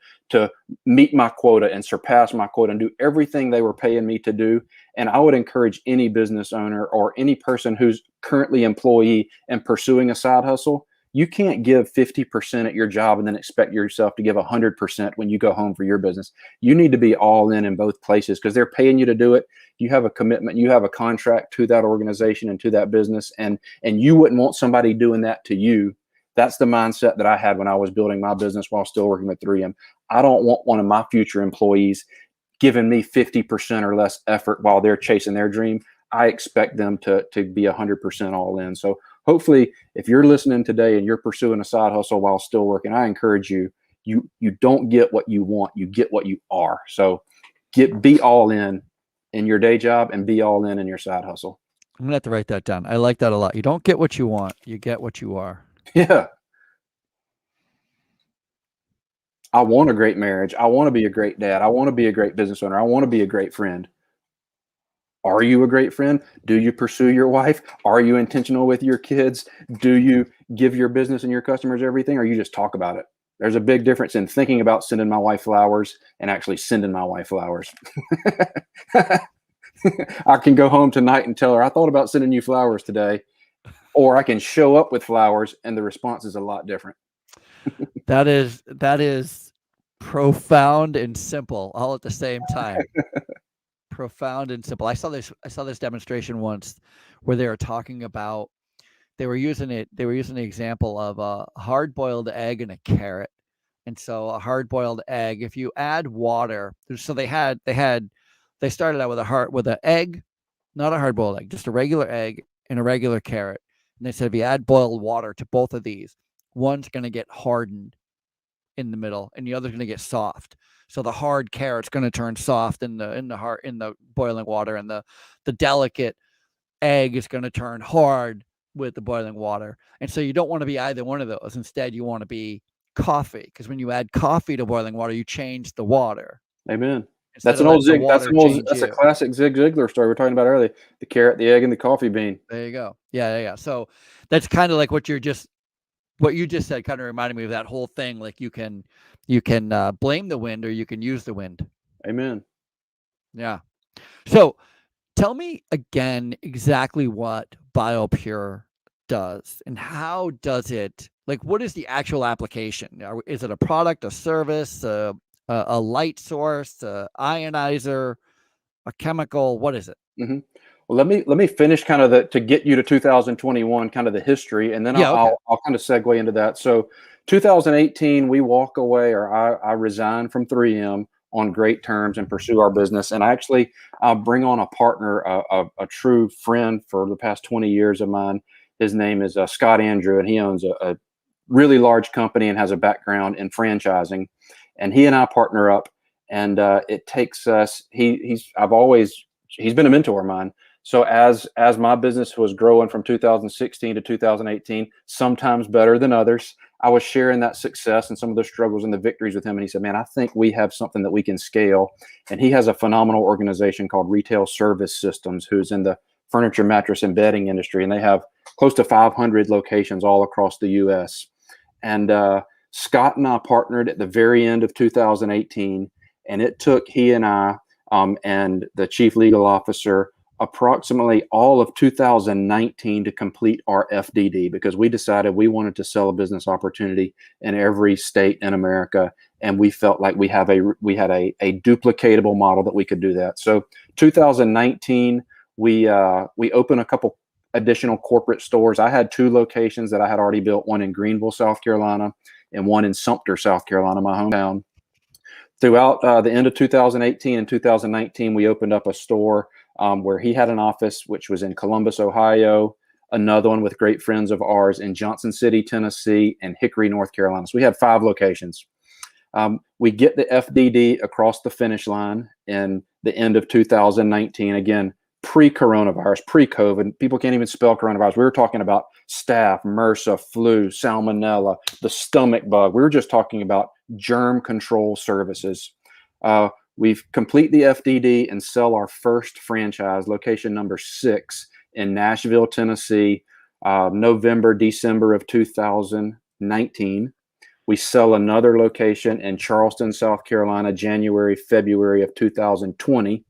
meet my quota and surpass my quota and do everything they were paying me to do. And I would encourage any business owner or any person who's currently employee and pursuing a side hustle, you can't give 50% at your job and then expect yourself to give 100% when you go home for your business. You need to be all in both places because they're paying you to do it. You have a commitment, you have a contract to that organization and to that business, and you wouldn't want somebody doing that to you. That's the mindset that I had when I was building my business while still working with 3M. I don't want one of my future employees giving me 50% or less effort while they're chasing their dream. I expect them to be 100% all in. So hopefully, if you're listening today and you're pursuing a side hustle while still working, I encourage you don't get what you want, you get what you are. So be all in your day job and be all in your side hustle. I'm gonna have to write that down. I like that a lot. You don't get what you want, you get what you are. Yeah. I want a great marriage. I want to be a great dad. I want to be a great business owner. I want to be a great friend. Are you a great friend? Do you pursue your wife? Are you intentional with your kids? Do you give your business and your customers everything, or you just talk about it? There's a big difference in thinking about sending my wife flowers and actually sending my wife flowers. I can go home tonight and tell her, I thought about sending you flowers today. Or I can show up with flowers and the response is a lot different. That is profound and simple all at the same time. Profound and simple. I saw this demonstration once where they were talking about, they were using the example of a hard-boiled egg and a carrot. And so a hard-boiled egg, if you add water, so they started out with an egg, not a hard-boiled egg, just a regular egg and a regular carrot. And they said if you add boiled water to both of these, one's going to get hardened in the middle and the other's going to get soft. So the hard carrot's going to turn soft in the boiling water, and the delicate egg is going to turn hard with the boiling water. And so you don't want to be either one of those. Instead, you want to be coffee, because when you add coffee to boiling water, you change the water. Amen. That's a classic Zig Ziglar story we're talking about earlier. The carrot, the egg, and the coffee bean. There you go. Yeah. So that's kind of like what you just said, kind of reminded me of that whole thing. Like you can blame the wind or you can use the wind. Amen. Yeah. So tell me again exactly what BioPURE does and how does it, like, what is the actual application? Is it a product, a service, a light source, a ionizer, a chemical? What is it? Mm-hmm. Well, let me finish kind of to get you to 2021, kind of the history, and then I'll kind of segue into that. So 2018, we walk away, or I resign from 3M on great terms and pursue our business. And I actually bring on a partner, a true friend for the past 20 years of mine. His name is Scott Andrew, and he owns a really large company and has a background in franchising. And he and I partner up, and it takes us. He's been a mentor of mine. So as my business was growing from 2016 to 2018, sometimes better than others, I was sharing that success and some of the struggles and the victories with him. And he said, "Man, I think we have something that we can scale." And he has a phenomenal organization called Retail Service Systems, who's in the furniture, mattress, and bedding industry, and they have close to 500 locations all across the U.S. And Scott and I partnered at the very end of 2018, and it took he and I and the chief legal officer approximately all of 2019 to complete our FDD, because we decided we wanted to sell a business opportunity in every state in America, and we felt like we had a duplicatable model that we could do that. So 2019, we opened a couple additional corporate stores. I had 2 locations that I had already built, one in Greenville, South Carolina, and one in Sumter, South Carolina, my hometown. Throughout the end of 2018 and 2019, we opened up a store where he had an office, which was in Columbus, Ohio, another one with great friends of ours in Johnson City, Tennessee, and Hickory, North Carolina. So we had 5 locations. We get the FDD across the finish line in the end of 2019. Again, pre-coronavirus, pre-COVID. People can't even spell coronavirus. We were talking about staph, MRSA, flu, salmonella, the stomach bug. We were just talking about germ control services. We've complete the FDD and sell our first franchise, location number 6 in Nashville, Tennessee, November, December of 2019. We sell another location in Charleston, South Carolina, January, February of 2020.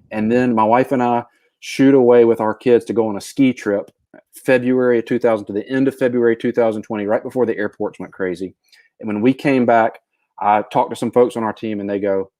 And then my wife and I shoot away with our kids to go on a ski trip, February of 2000 to the end of February 2020, right before the airports went crazy. And when we came back, I talked to some folks on our team, and they go,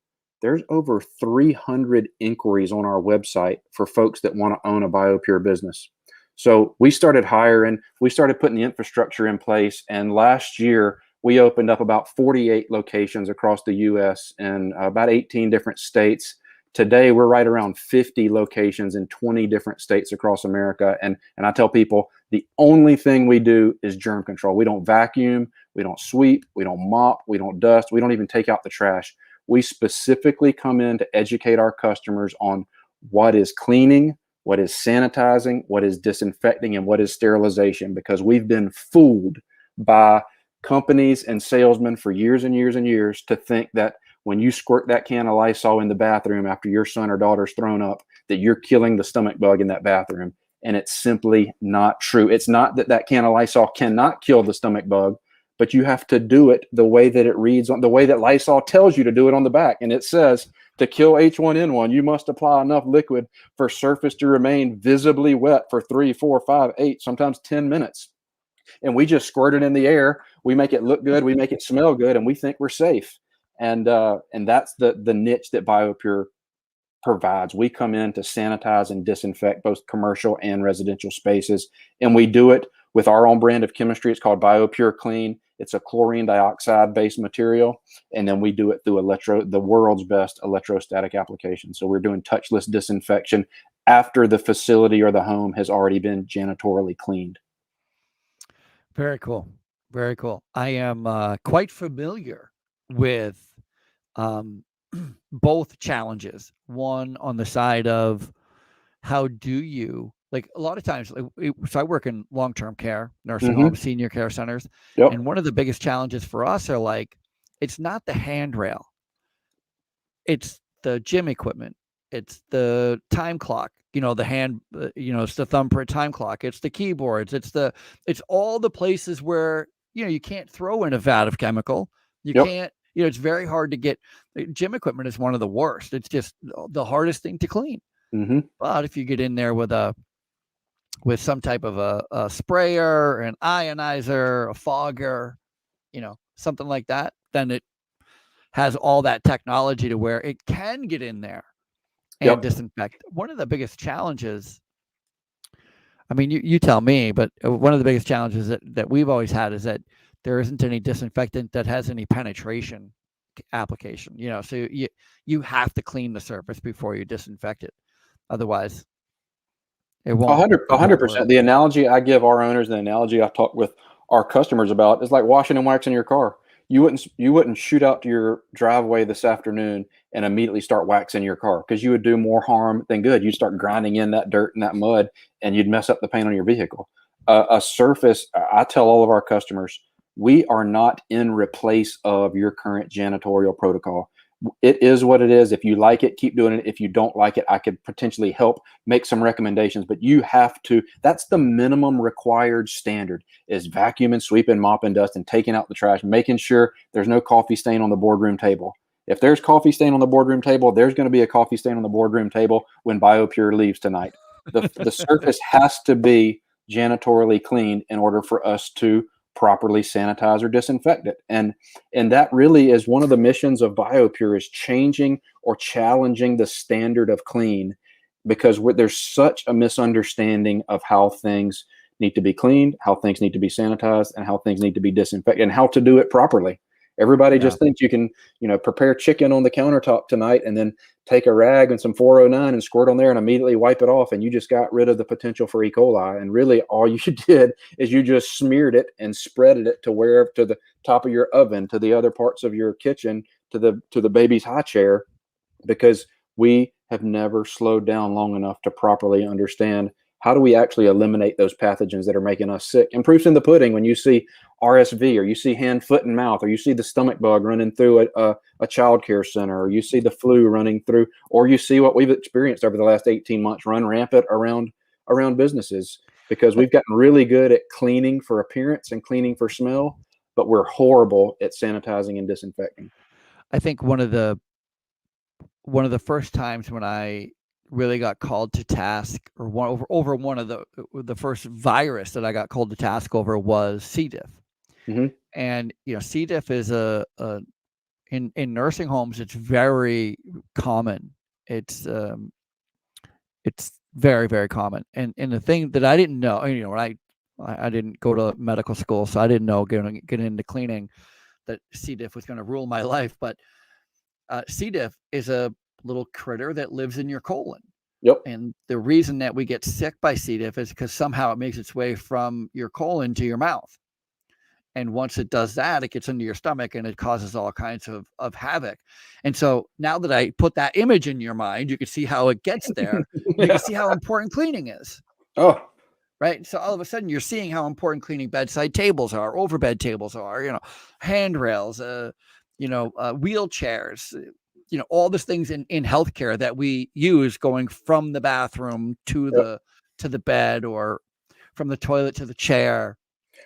"There's over 300 inquiries on our website for folks that want to own a BioPURE business." So we started hiring, we started putting the infrastructure in place. And last year, we opened up about 48 locations across the U.S. in about 18 different states. Today, we're right around 50 locations in 20 different states across America. And I tell people, the only thing we do is germ control. We don't vacuum, we don't sweep, we don't mop, we don't dust, we don't even take out the trash. We specifically come in to educate our customers on what is cleaning, what is sanitizing, what is disinfecting, and what is sterilization, because we've been fooled by companies and salesmen for years and years and years to think that when you squirt that can of Lysol in the bathroom after your son or daughter's thrown up, that you're killing the stomach bug in that bathroom. And it's simply not true. It's not that that can of Lysol cannot kill the stomach bug, but you have to do it the way that it reads, on the way that Lysol tells you to do it on the back. And it says, to kill H1N1, you must apply enough liquid for surface to remain visibly wet for 3, 4, 5, 8, sometimes 10 minutes. And we just squirt it in the air. We make it look good. We make it smell good, and we think we're safe. And that's the niche that BioPURE provides. We come in to sanitize and disinfect both commercial and residential spaces, and we do it with our own brand of chemistry. It's called BioPURE Clean. It's a chlorine dioxide based material, and then we do it through the world's best electrostatic application. So we're doing touchless disinfection after the facility or the home has already been janitorially cleaned. Very cool. Very cool. I am quite familiar with both challenges. One on the side of how do you, like a lot of times, so I work in long-term care, nursing homes, senior care centers. Yep. And one of the biggest challenges for us are like, it's not the handrail, it's the gym equipment, it's the time clock, the hand, it's the thumbprint time clock, it's the keyboards, it's all the places where, you can't throw in a vat of chemical. You can't, it's very hard to get. Gym equipment is one of the worst. It's just the hardest thing to clean. But if you get in there with some type of a sprayer, an ionizer, a fogger, something like that, then it has all that technology to where it can get in there and disinfect. One of the biggest challenges, I mean, you tell me, but one of the biggest challenges that we've always had is that there isn't any disinfectant that has any penetration application, so you have to clean the surface before you disinfect it. Otherwise, it won't. 100%. The analogy I give our owners, the analogy I talk with our customers about is like washing and waxing your car. You wouldn't shoot out to your driveway this afternoon and immediately start waxing your car, because you would do more harm than good. You'd start grinding in that dirt and that mud, and you'd mess up the paint on your vehicle. A surface, I tell all of our customers, we are not in replace of your current janitorial protocol. It is what it is. If you like it, keep doing it. If you don't like it, I could potentially help make some recommendations, but you have to, that's the minimum required standard, is vacuuming, sweeping, mopping, dusting, taking out the trash, making sure there's no coffee stain on the boardroom table. If there's coffee stain on the boardroom table, there's going to be a coffee stain on the boardroom table when BioPURE leaves tonight. The surface has to be janitorially clean in order for us to properly sanitize or disinfect it. And that really is one of the missions of BioPURE, is changing or challenging the standard of clean, because there's such a misunderstanding of how things need to be cleaned, how things need to be sanitized, and how things need to be disinfected, and how to do it properly. Everybody just thinks you can, prepare chicken on the countertop tonight and then take a rag and some 409 and squirt on there and immediately wipe it off, and you just got rid of the potential for E. coli. And really all you did is you just smeared it and spreaded it to the top of your oven, to the other parts of your kitchen, to the baby's high chair, because we have never slowed down long enough to properly understand how do we actually eliminate those pathogens that are making us sick. And proof's in the pudding when you see RSV, or you see hand, foot, and mouth, or you see the stomach bug running through a child care center, or you see the flu running through, or you see what we've experienced over the last 18 months run rampant around businesses, because we've gotten really good at cleaning for appearance and cleaning for smell, but we're horrible at sanitizing and disinfecting. I think one of the first times when I really got called to task, or over one of the first virus that I got called to task over, was C. diff. Mm-hmm. And C. diff is in nursing homes, it's very common. It's very, very common. And the thing that I didn't know, when I didn't go to medical school, so I didn't know getting into cleaning that C. diff was going to rule my life. But C. diff is a little critter that lives in your colon. Yep. And the reason that we get sick by C. diff is because somehow it makes its way from your colon to your mouth. And once it does that, it gets into your stomach and it causes all kinds of havoc. And so now that I put that image in your mind, you can see how it gets there. You can see how important cleaning is. Oh, right. So all of a sudden you're seeing how important cleaning bedside tables are, overbed tables are, handrails, wheelchairs, all these things in healthcare that we use, going from the bathroom to the bed, or from the toilet to the chair.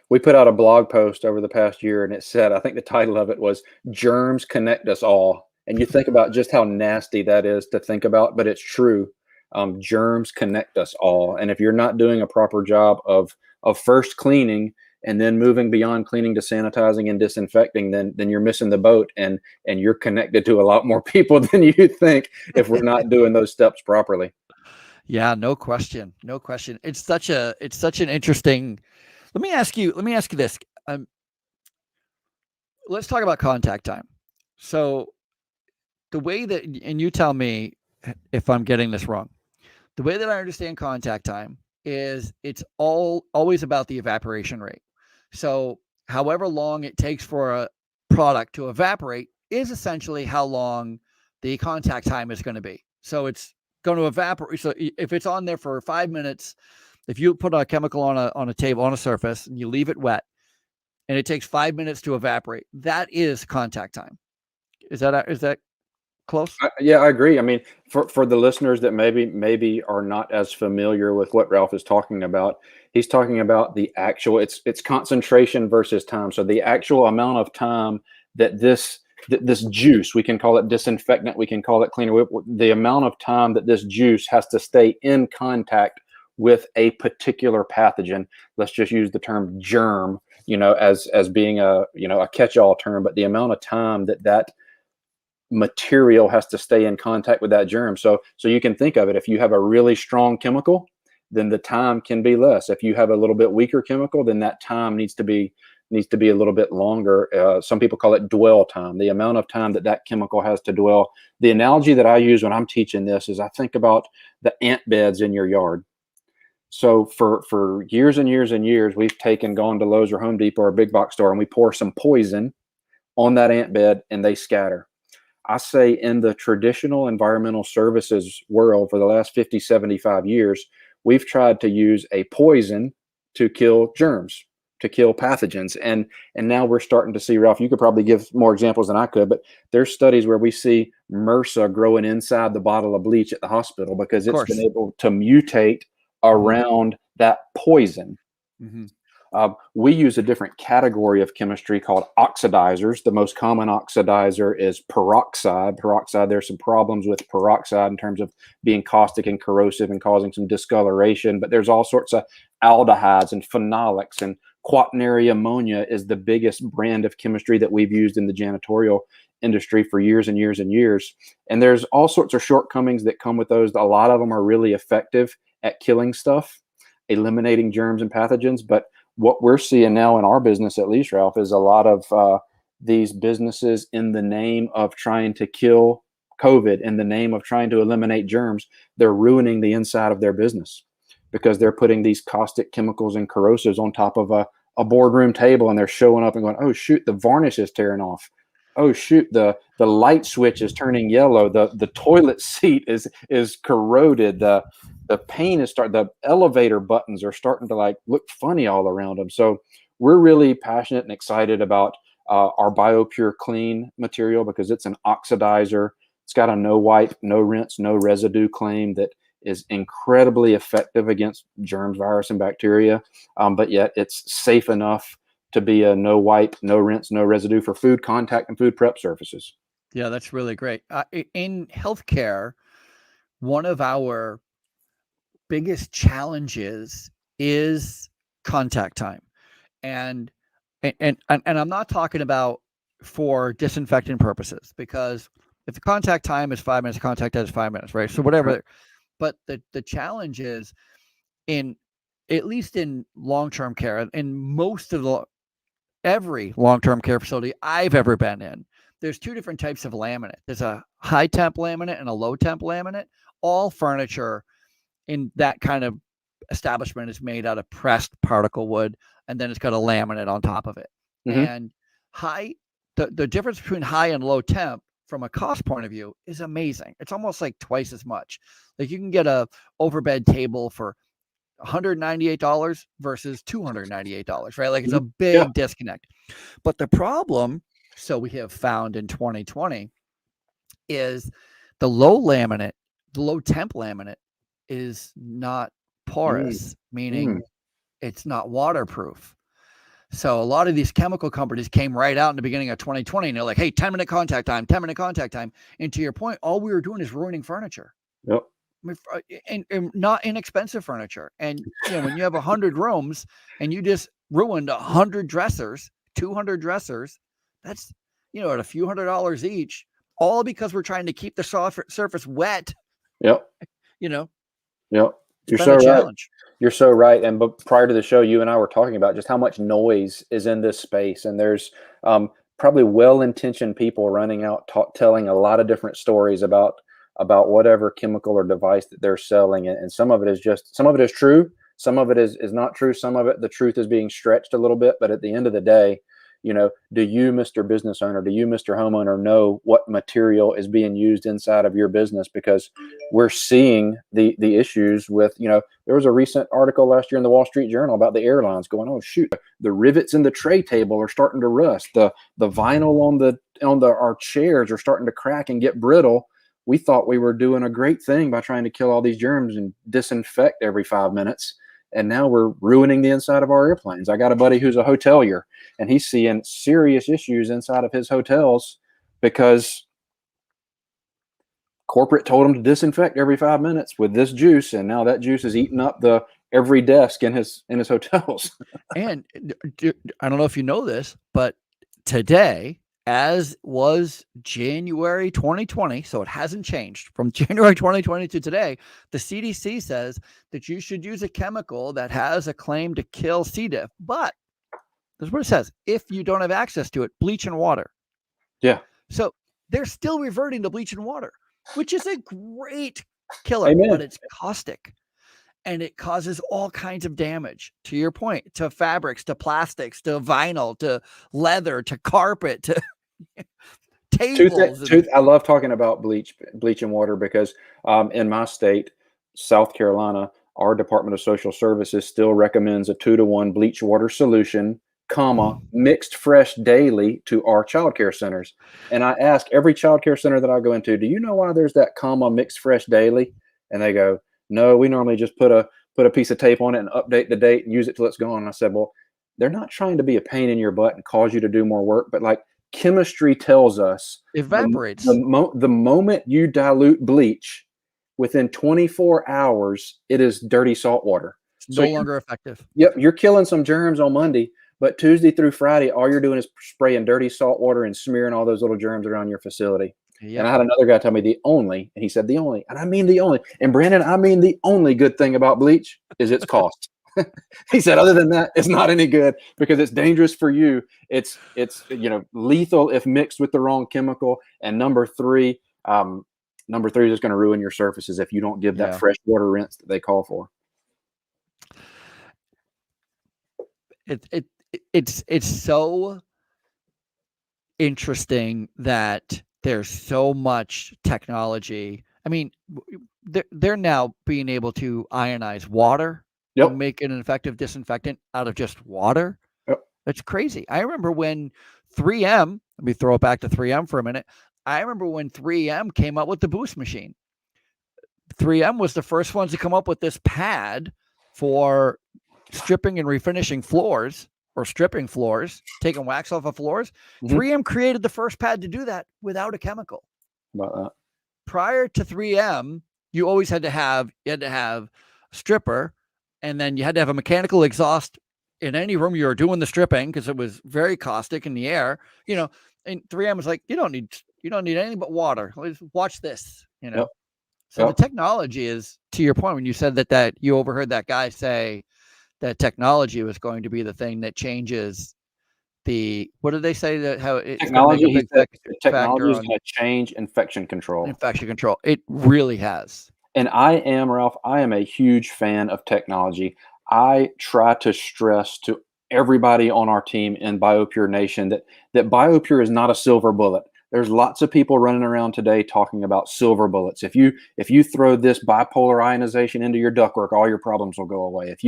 We put out a blog post over the past year, and it said, I think the title of it was "Germs Connect Us All." And you think about just how nasty that is to think about, but it's true. Germs connect us all. And if you're not doing a proper job of first cleaning and then moving beyond cleaning to sanitizing and disinfecting, then you're missing the boat, and you're connected to a lot more people than you think if we're not doing those steps properly. Yeah, no question. It's such an interesting. Let me ask you this. Let's talk about contact time. So the way that, and you tell me if I'm getting this wrong, the way that I understand contact time is it's always about the evaporation rate. So however long it takes for a product to evaporate is essentially how long the contact time is going to be. So it's going to evaporate. So if it's on there for 5 minutes, if you put a chemical on a table, on a surface, and you leave it wet, and it takes 5 minutes to evaporate, that is contact time. Is that close? Yeah, I agree. I mean, for the listeners that maybe are not as familiar with what Ralph is talking about, he's talking about the actual, it's concentration versus time. So the actual amount of time that this juice, we can call it disinfectant, we can call it cleaner, the amount of time that this juice has to stay in contact with a particular pathogen. Let's just use the term germ, as being a catch-all term, but the amount of time that material has to stay in contact with that germ. So you can think of it, if you have a really strong chemical, then the time can be less. If you have a little bit weaker chemical, then that time needs to be a little bit longer. Some people call it dwell time, the amount of time that chemical has to dwell. The analogy that I use when I'm teaching this is I think about the ant beds in your yard. So for years and years and years, we've gone to Lowe's or Home Depot or a big box store, and we pour some poison on that ant bed and they scatter. I say in the traditional environmental services world for the last 50, 75 years, we've tried to use a poison to kill germs, to kill pathogens. And now we're starting to see, Ralph, you could probably give more examples than I could, but there's studies where we see MRSA growing inside the bottle of bleach at the hospital because it's been able to mutate around that poison. Mm-hmm. We use a different category of chemistry called oxidizers. The most common oxidizer is peroxide. There's some problems with peroxide in terms of being caustic and corrosive and causing some discoloration, but there's all sorts of aldehydes and phenolics, and quaternary ammonia is the biggest brand of chemistry that we've used in the janitorial industry for years and years and years. And there's all sorts of shortcomings that come with those. A lot of them are really effective at killing stuff, eliminating germs and pathogens, but what we're seeing now in our business, at least, Ralph, is a lot of these businesses, in the name of trying to kill COVID, in the name of trying to eliminate germs, they're ruining the inside of their business because they're putting these caustic chemicals and corrosives on top of a boardroom table, and they're showing up and going, oh, shoot, the varnish is tearing off. Oh, shoot, the light switch is turning yellow. The toilet seat is corroded. The paint is the elevator buttons are starting to like look funny all around them. So we're really passionate and excited about our BioPURE clean material because it's an oxidizer. It's got a no wipe, no rinse, no residue claim that is incredibly effective against germs, virus, and bacteria. But yet it's safe enough to be a no wipe, no rinse, no residue for food contact and food prep surfaces. Yeah, that's really great. In healthcare, one of our biggest challenges is contact time. And I'm not talking about for disinfecting purposes, because if the contact time is 5 minutes, contact time is 5 minutes, right? So whatever. But the challenge is, in at least in long-term care, in most of every long-term care facility I've ever been in, there's two different types of laminate. There's a high temp laminate and a low temp laminate. All furniture in that kind of establishment is made out of pressed particle wood, and then it's got a laminate on top of it. Mm-hmm. And the difference between high and low temp from a cost point of view is amazing. It's almost like twice as much. Like you can get a overbed table for $198 versus $298, right? Like it's a big disconnect. But the problem, so we have found in 2020, is the low temp laminate is not porous, meaning it's not waterproof. So a lot of these chemical companies came right out in the beginning of 2020 and they're like, hey, 10-minute contact time, 10-minute contact time. And to your point, all we were doing is ruining furniture. Yep. And not inexpensive furniture. And when you have 100 rooms and you just ruined 100 dressers, 200 dressers, that's at a few $100s each, all because we're trying to keep the surface wet. Yep. Yep. You're so right. You're so right. And but prior to the show, you and I were talking about just how much noise is in this space, and there's probably well-intentioned people running out telling a lot of different stories about whatever chemical or device that they're selling, and some of it is true, some of it is not true, some of it the truth is being stretched a little bit. But at the end of the day, do you, Mr. Business Owner, do you, Mr. Homeowner, know what material is being used inside of your business? Because we're seeing the issues with, there was a recent article last year in the Wall Street Journal about the airlines going, oh shoot, the rivets in the tray table are starting to rust, the vinyl on our chairs are starting to crack and get brittle. We thought we were doing a great thing by trying to kill all these germs and disinfect every 5 minutes. And now we're ruining the inside of our airplanes. I got a buddy who's a hotelier, and he's seeing serious issues inside of his hotels because corporate told him to disinfect every 5 minutes with this juice, and now that juice is eating up every desk in his hotels. And I don't know if you know this, but today, as was January 2020, so it hasn't changed from January 2020 to today, the CDC says that you should use a chemical that has a claim to kill C. diff. But this is what it says: if you don't have access to it, bleach and water. Yeah. So they're still reverting to bleach and water, which is a great killer, Amen. but it's caustic. and it causes all kinds of damage, to your point, to fabrics, to plastics, to vinyl, to leather, to carpet, to tables. I love talking about bleach and water because in my state, South Carolina, our Department of Social Services still recommends a 2-to-1 bleach water solution, mixed fresh daily to our child care centers. And I ask every child care center that I go into, do you know why there's that mixed fresh daily? And they go, no, we normally just put a piece of tape on it and update the date and use it till it's gone. And I said, well, they're not trying to be a pain in your butt and cause you to do more work, but like chemistry tells us evaporates. The moment you dilute bleach, within 24 hours, it is dirty salt water. It's no longer effective. Yep, you're killing some germs on Monday, but Tuesday through Friday, all you're doing is spraying dirty salt water and smearing all those little germs around your facility. Yep. And I had another guy tell me and he said the only, and I mean the only, and Brandon, I mean the only good thing about bleach is its cost. He said, other than that, it's not any good because it's dangerous for you. It's lethal if mixed with the wrong chemical. And number three is just going to ruin your surfaces if you don't give that fresh water rinse that they call for. It's so interesting that there's so much technology. I mean, they're now being able to ionize water. Yep. Make an effective disinfectant out of just water. Yep. That's crazy. I remember when 3M, let me throw it back to 3M for a minute. I remember when 3M came up with the Boost machine. 3M was the first ones to come up with this pad for stripping and refinishing floors or stripping floors, taking wax off of floors. 3M created the first pad to do that without a chemical. About that. Prior to 3M, you always had to have a stripper, and then you had to have a mechanical exhaust in any room you were doing the stripping because it was very caustic in the air, and 3M was like, you don't need anything but water. Let's watch this, Yep. So the technology is, to your point, when you said that you overheard that guy say that technology was going to be the thing that changes what did they say that how it's technology going to make a big technology is going to change infection control. It really has. And I am a huge fan of technology. I try to stress to everybody on our team in BioPURE Nation that BioPURE is not a silver bullet. There's lots of people running around today talking about silver bullets. If you throw this bipolar ionization into your ductwork, all your problems will go away. If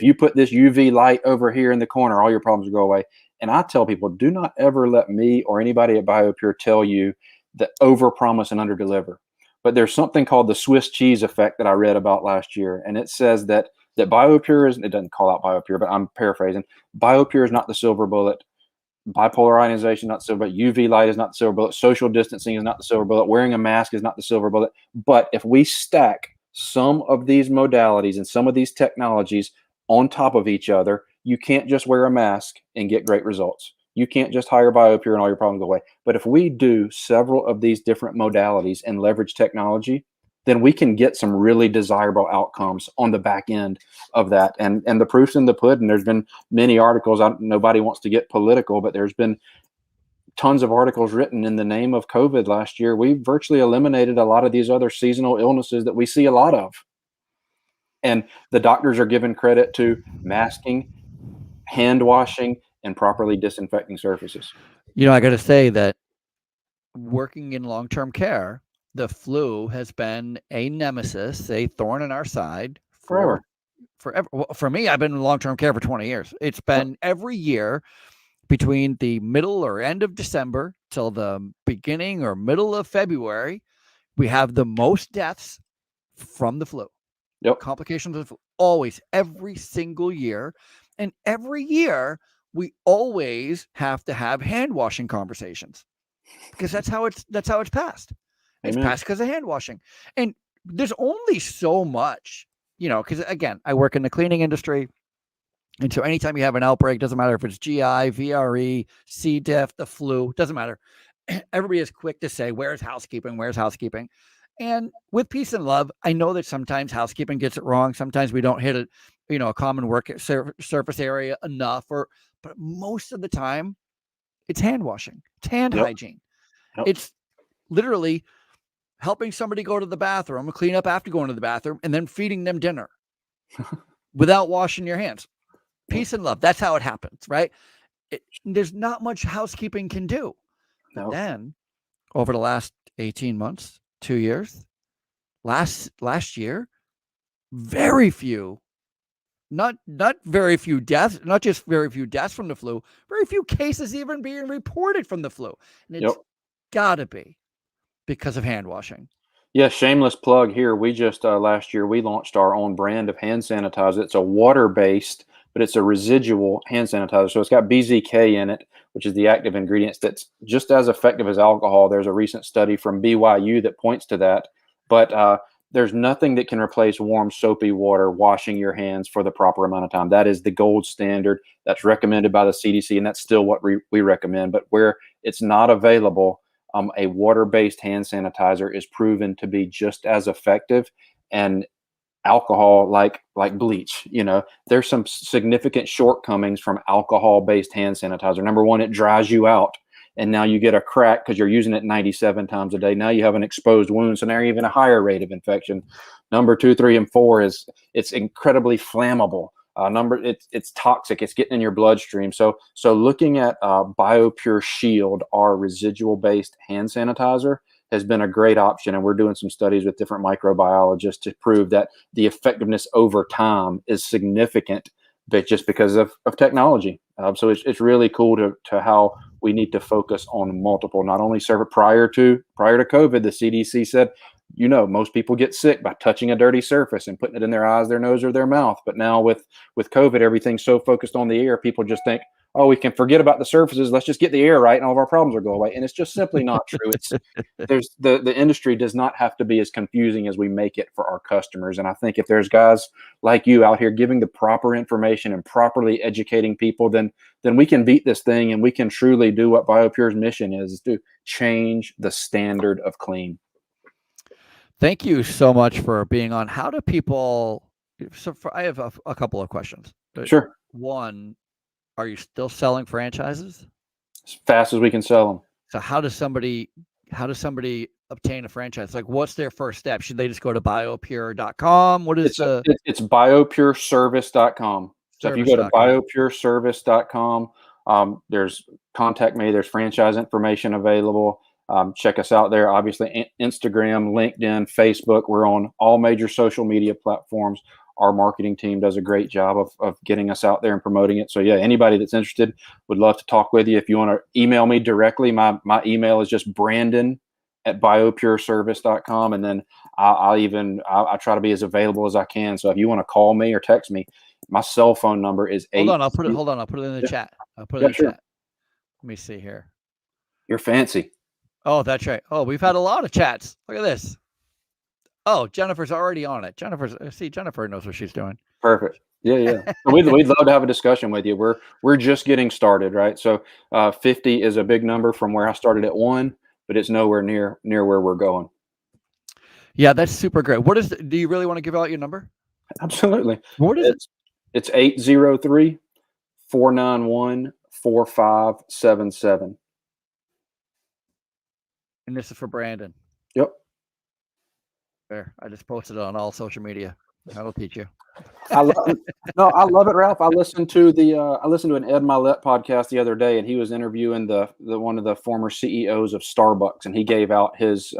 you put this UV light over here in the corner, all your problems will go away. And I tell people, do not ever let me or anybody at BioPURE tell you that overpromise and underdeliver. But there's something called the Swiss cheese effect that I read about last year. And it says that BioPURE it doesn't call out BioPURE, but I'm paraphrasing. BioPURE is not the silver bullet. Bipolar ionization, not silver bullet. UV light is not the silver bullet. Social distancing is not the silver bullet. Wearing a mask is not the silver bullet. But if we stack some of these modalities and some of these technologies on top of each other, you can't just wear a mask and get great results. You can't just hire BioPURE and all your problems go away. But if we do several of these different modalities and leverage technology, then we can get some really desirable outcomes on the back end of that. And the proof's in the pudding. There's been many articles. Nobody wants to get political, but there's been tons of articles written in the name of COVID last year. We virtually eliminated a lot of these other seasonal illnesses that we see a lot of. And the doctors are given credit to masking, hand washing, and properly disinfecting surfaces. I got to say that working in long-term care, the flu has been a nemesis, a thorn in our side forever. Well, for me, I've been in long-term care for 20 years. It's been every year between the middle or end of December till the beginning or middle of February, we have the most deaths from the flu. Yep. Complications of the flu, always, every single year. And every year, we always have to have hand washing conversations because that's how it's passed. It's passed because of hand washing. And there's only so much, because again, I work in the cleaning industry. And so anytime you have an outbreak, doesn't matter if it's GI, VRE, C. diff, the flu, doesn't matter. Everybody is quick to say, where's housekeeping? Where's housekeeping? And with peace and love, I know that sometimes housekeeping gets it wrong. Sometimes we don't hit it, a common work surface area enough, but most of the time it's hand washing, it's hand hygiene. Yep. It's literally helping somebody go to the bathroom, clean up after going to the bathroom, and then feeding them dinner. without washing your hands. Peace and love. That's how it happens, right? There's not much housekeeping can do. But then over the last 18 months, 2 years, last year, very few, not very few deaths, not just very few deaths from the flu, very few cases even being reported from the flu. And it's gotta be because of hand washing. Yeah, shameless plug here. We just last year we launched our own brand of hand sanitizer. It's a water-based, but it's a residual hand sanitizer. So it's got BZK in it, which is the active ingredients that's just as effective as alcohol. There's a recent study from BYU that points to that. But there's nothing that can replace warm, soapy water washing your hands for the proper amount of time. That is the gold standard. That's recommended by the CDC, and that's still what we recommend. But where it's not available, a water-based hand sanitizer is proven to be just as effective. And alcohol, like bleach, there's some significant shortcomings from alcohol-based hand sanitizer. Number one, it dries you out, and now you get a crack because you're using it 97 times a day. Now you have an exposed wound, so now you're even a higher rate of infection. Number 2, 3, and 4 is it's incredibly flammable. It's toxic. It's getting in your bloodstream. So looking at BioPURE Shield, our residual-based hand sanitizer, has been a great option, and we're doing some studies with different microbiologists to prove that the effectiveness over time is significant, but just because of technology. So it's really cool to how we need to focus on multiple. Not only serve it prior to COVID, the CDC said, most people get sick by touching a dirty surface and putting it in their eyes, their nose, or their mouth. But now with COVID, everything's so focused on the air, people just think, oh, we can forget about the surfaces. Let's just get the air right and all of our problems will go away. And it's just simply not true. There's the industry does not have to be as confusing as we make it for our customers. And I think if there's guys like you out here giving the proper information and properly educating people, then we can beat this thing, and we can truly do what BioPure's mission is to change the standard of clean. Thank you so much for being on. How do people? I have a couple of questions. Sure. One, are you still selling franchises? As fast as we can sell them. So how does somebody obtain a franchise? Like, what's their first step? Should they just go to biopure.com? What is it's biopureservice.com. So if you go to biopureservice.com, there's contact me. There's franchise information available. Check us out there. Obviously, Instagram, LinkedIn, Facebook. We're on all major social media platforms. Our marketing team does a great job of getting us out there and promoting it. So yeah, anybody that's interested, would love to talk with you. If you want to email me directly, my email is just brandon@biopureservice.com. And then I try to be as available as I can. So if you want to call me or text me, my cell phone number is Hold on, I'll put it in the chat. I'll put it in the chat. Let me see here. You're fancy. Oh, that's right. Oh, we've had a lot of chats. Look at this. Oh, Jennifer's already on it. Jennifer knows what she's doing. Perfect. Yeah. We'd love to have a discussion with you. We're just getting started, right? So 50 is a big number from where I started at 1, but it's nowhere near where we're going. Yeah, that's super great. Do you really want to give out your number? Absolutely. What is it? It's 803-491-4577. And this is for Brandon. Yep. There. I just posted it on all social media. That'll teach you. I love it, Ralph. I listened to an Ed Mylett podcast the other day, and he was interviewing the one of the former CEOs of Starbucks, and he gave out his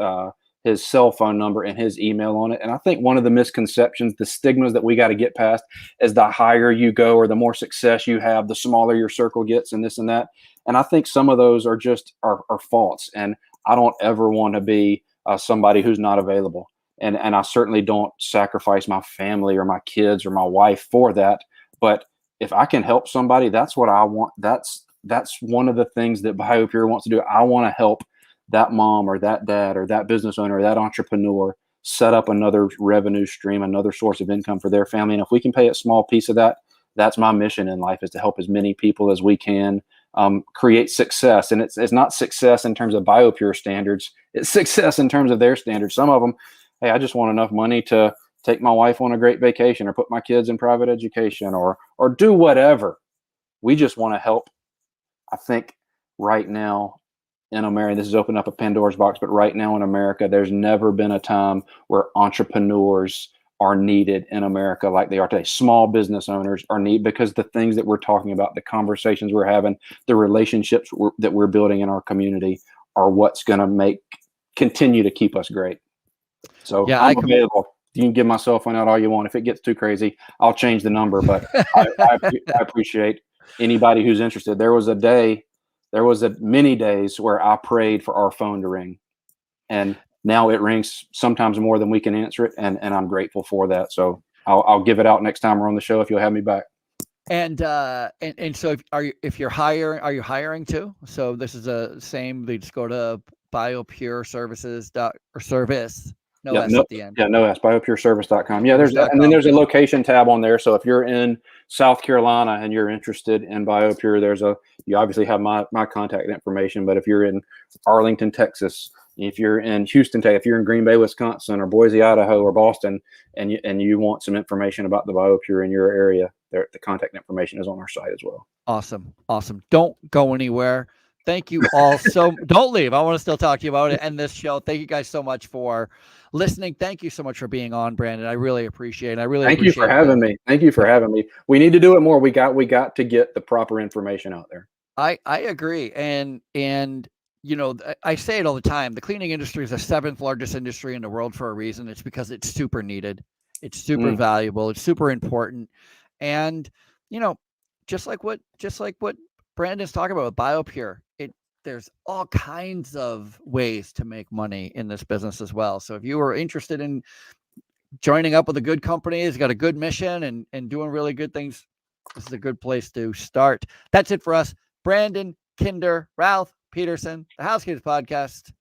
cell phone number and his email on it. And I think one of the misconceptions, the stigmas that we got to get past, is the higher you go or the more success you have, the smaller your circle gets, and this and that. And I think some of those are just are false. And I don't ever want to be somebody who's not available. And I certainly don't sacrifice my family or my kids or my wife for that. But if I can help somebody, that's what I want. That's one of the things that BioPURE wants to do. I want to help that mom or that dad or that business owner or that entrepreneur set up another revenue stream, another source of income for their family. And if we can pay a small piece of that, that's my mission in life, is to help as many people as we can create success. And it's not success in terms of BioPURE standards. It's success in terms of their standards. Some of them, hey, I just want enough money to take my wife on a great vacation or put my kids in private education or do whatever. We just want to help. I think right now in America, this has opened up a Pandora's box, but right now in America, there's never been a time where entrepreneurs are needed in America like they are today. Small business owners are needed because the things that we're talking about, the conversations we're having, the relationships that we're building in our community are what's going to continue to keep us great. So Yeah, I'm available. You can give my cell phone out all you want. If it gets too crazy, I'll change the number. But I appreciate anybody who's interested. There was many days where I prayed for our phone to ring, and now it rings sometimes more than we can answer it, and I'm grateful for that. So I'll give it out next time we're on the show if you'll have me back. And so if you're hiring, are you hiring too? So this is the same. They just go to BioPURE services or service. No S at the end. Yeah, no S. BioPureService.com. Yeah, and then there's a location tab on there. So if you're in South Carolina and you're interested in BioPURE, you obviously have my contact information. But if you're in Arlington, Texas, if you're in Houston, Texas, if you're in Green Bay, Wisconsin, or Boise, Idaho, or Boston, and you want some information about the BioPURE in your area, the contact information is on our site as well. Awesome. Don't go anywhere. Thank you all. Don't leave. I want to still talk to you about it and this show. Thank you guys so much for listening. Thank you so much for being on, Brandon. I really appreciate it. Thank you for having me. Thank you for having me. We need to do it more. We got to get the proper information out there. I agree. And you know, I say it all the time. The cleaning industry is the 7th largest industry in the world for a reason. It's because it's super needed. It's super valuable. It's super important. And, you know, just like what Brandon's talking about with BioPURE, there's all kinds of ways to make money in this business as well. So if you are interested in joining up with a good company, it's got a good mission and doing really good things, this is a good place to start. That's it for us. Brandon, Kinder, Ralph Peterson, the Housekeepers Podcast.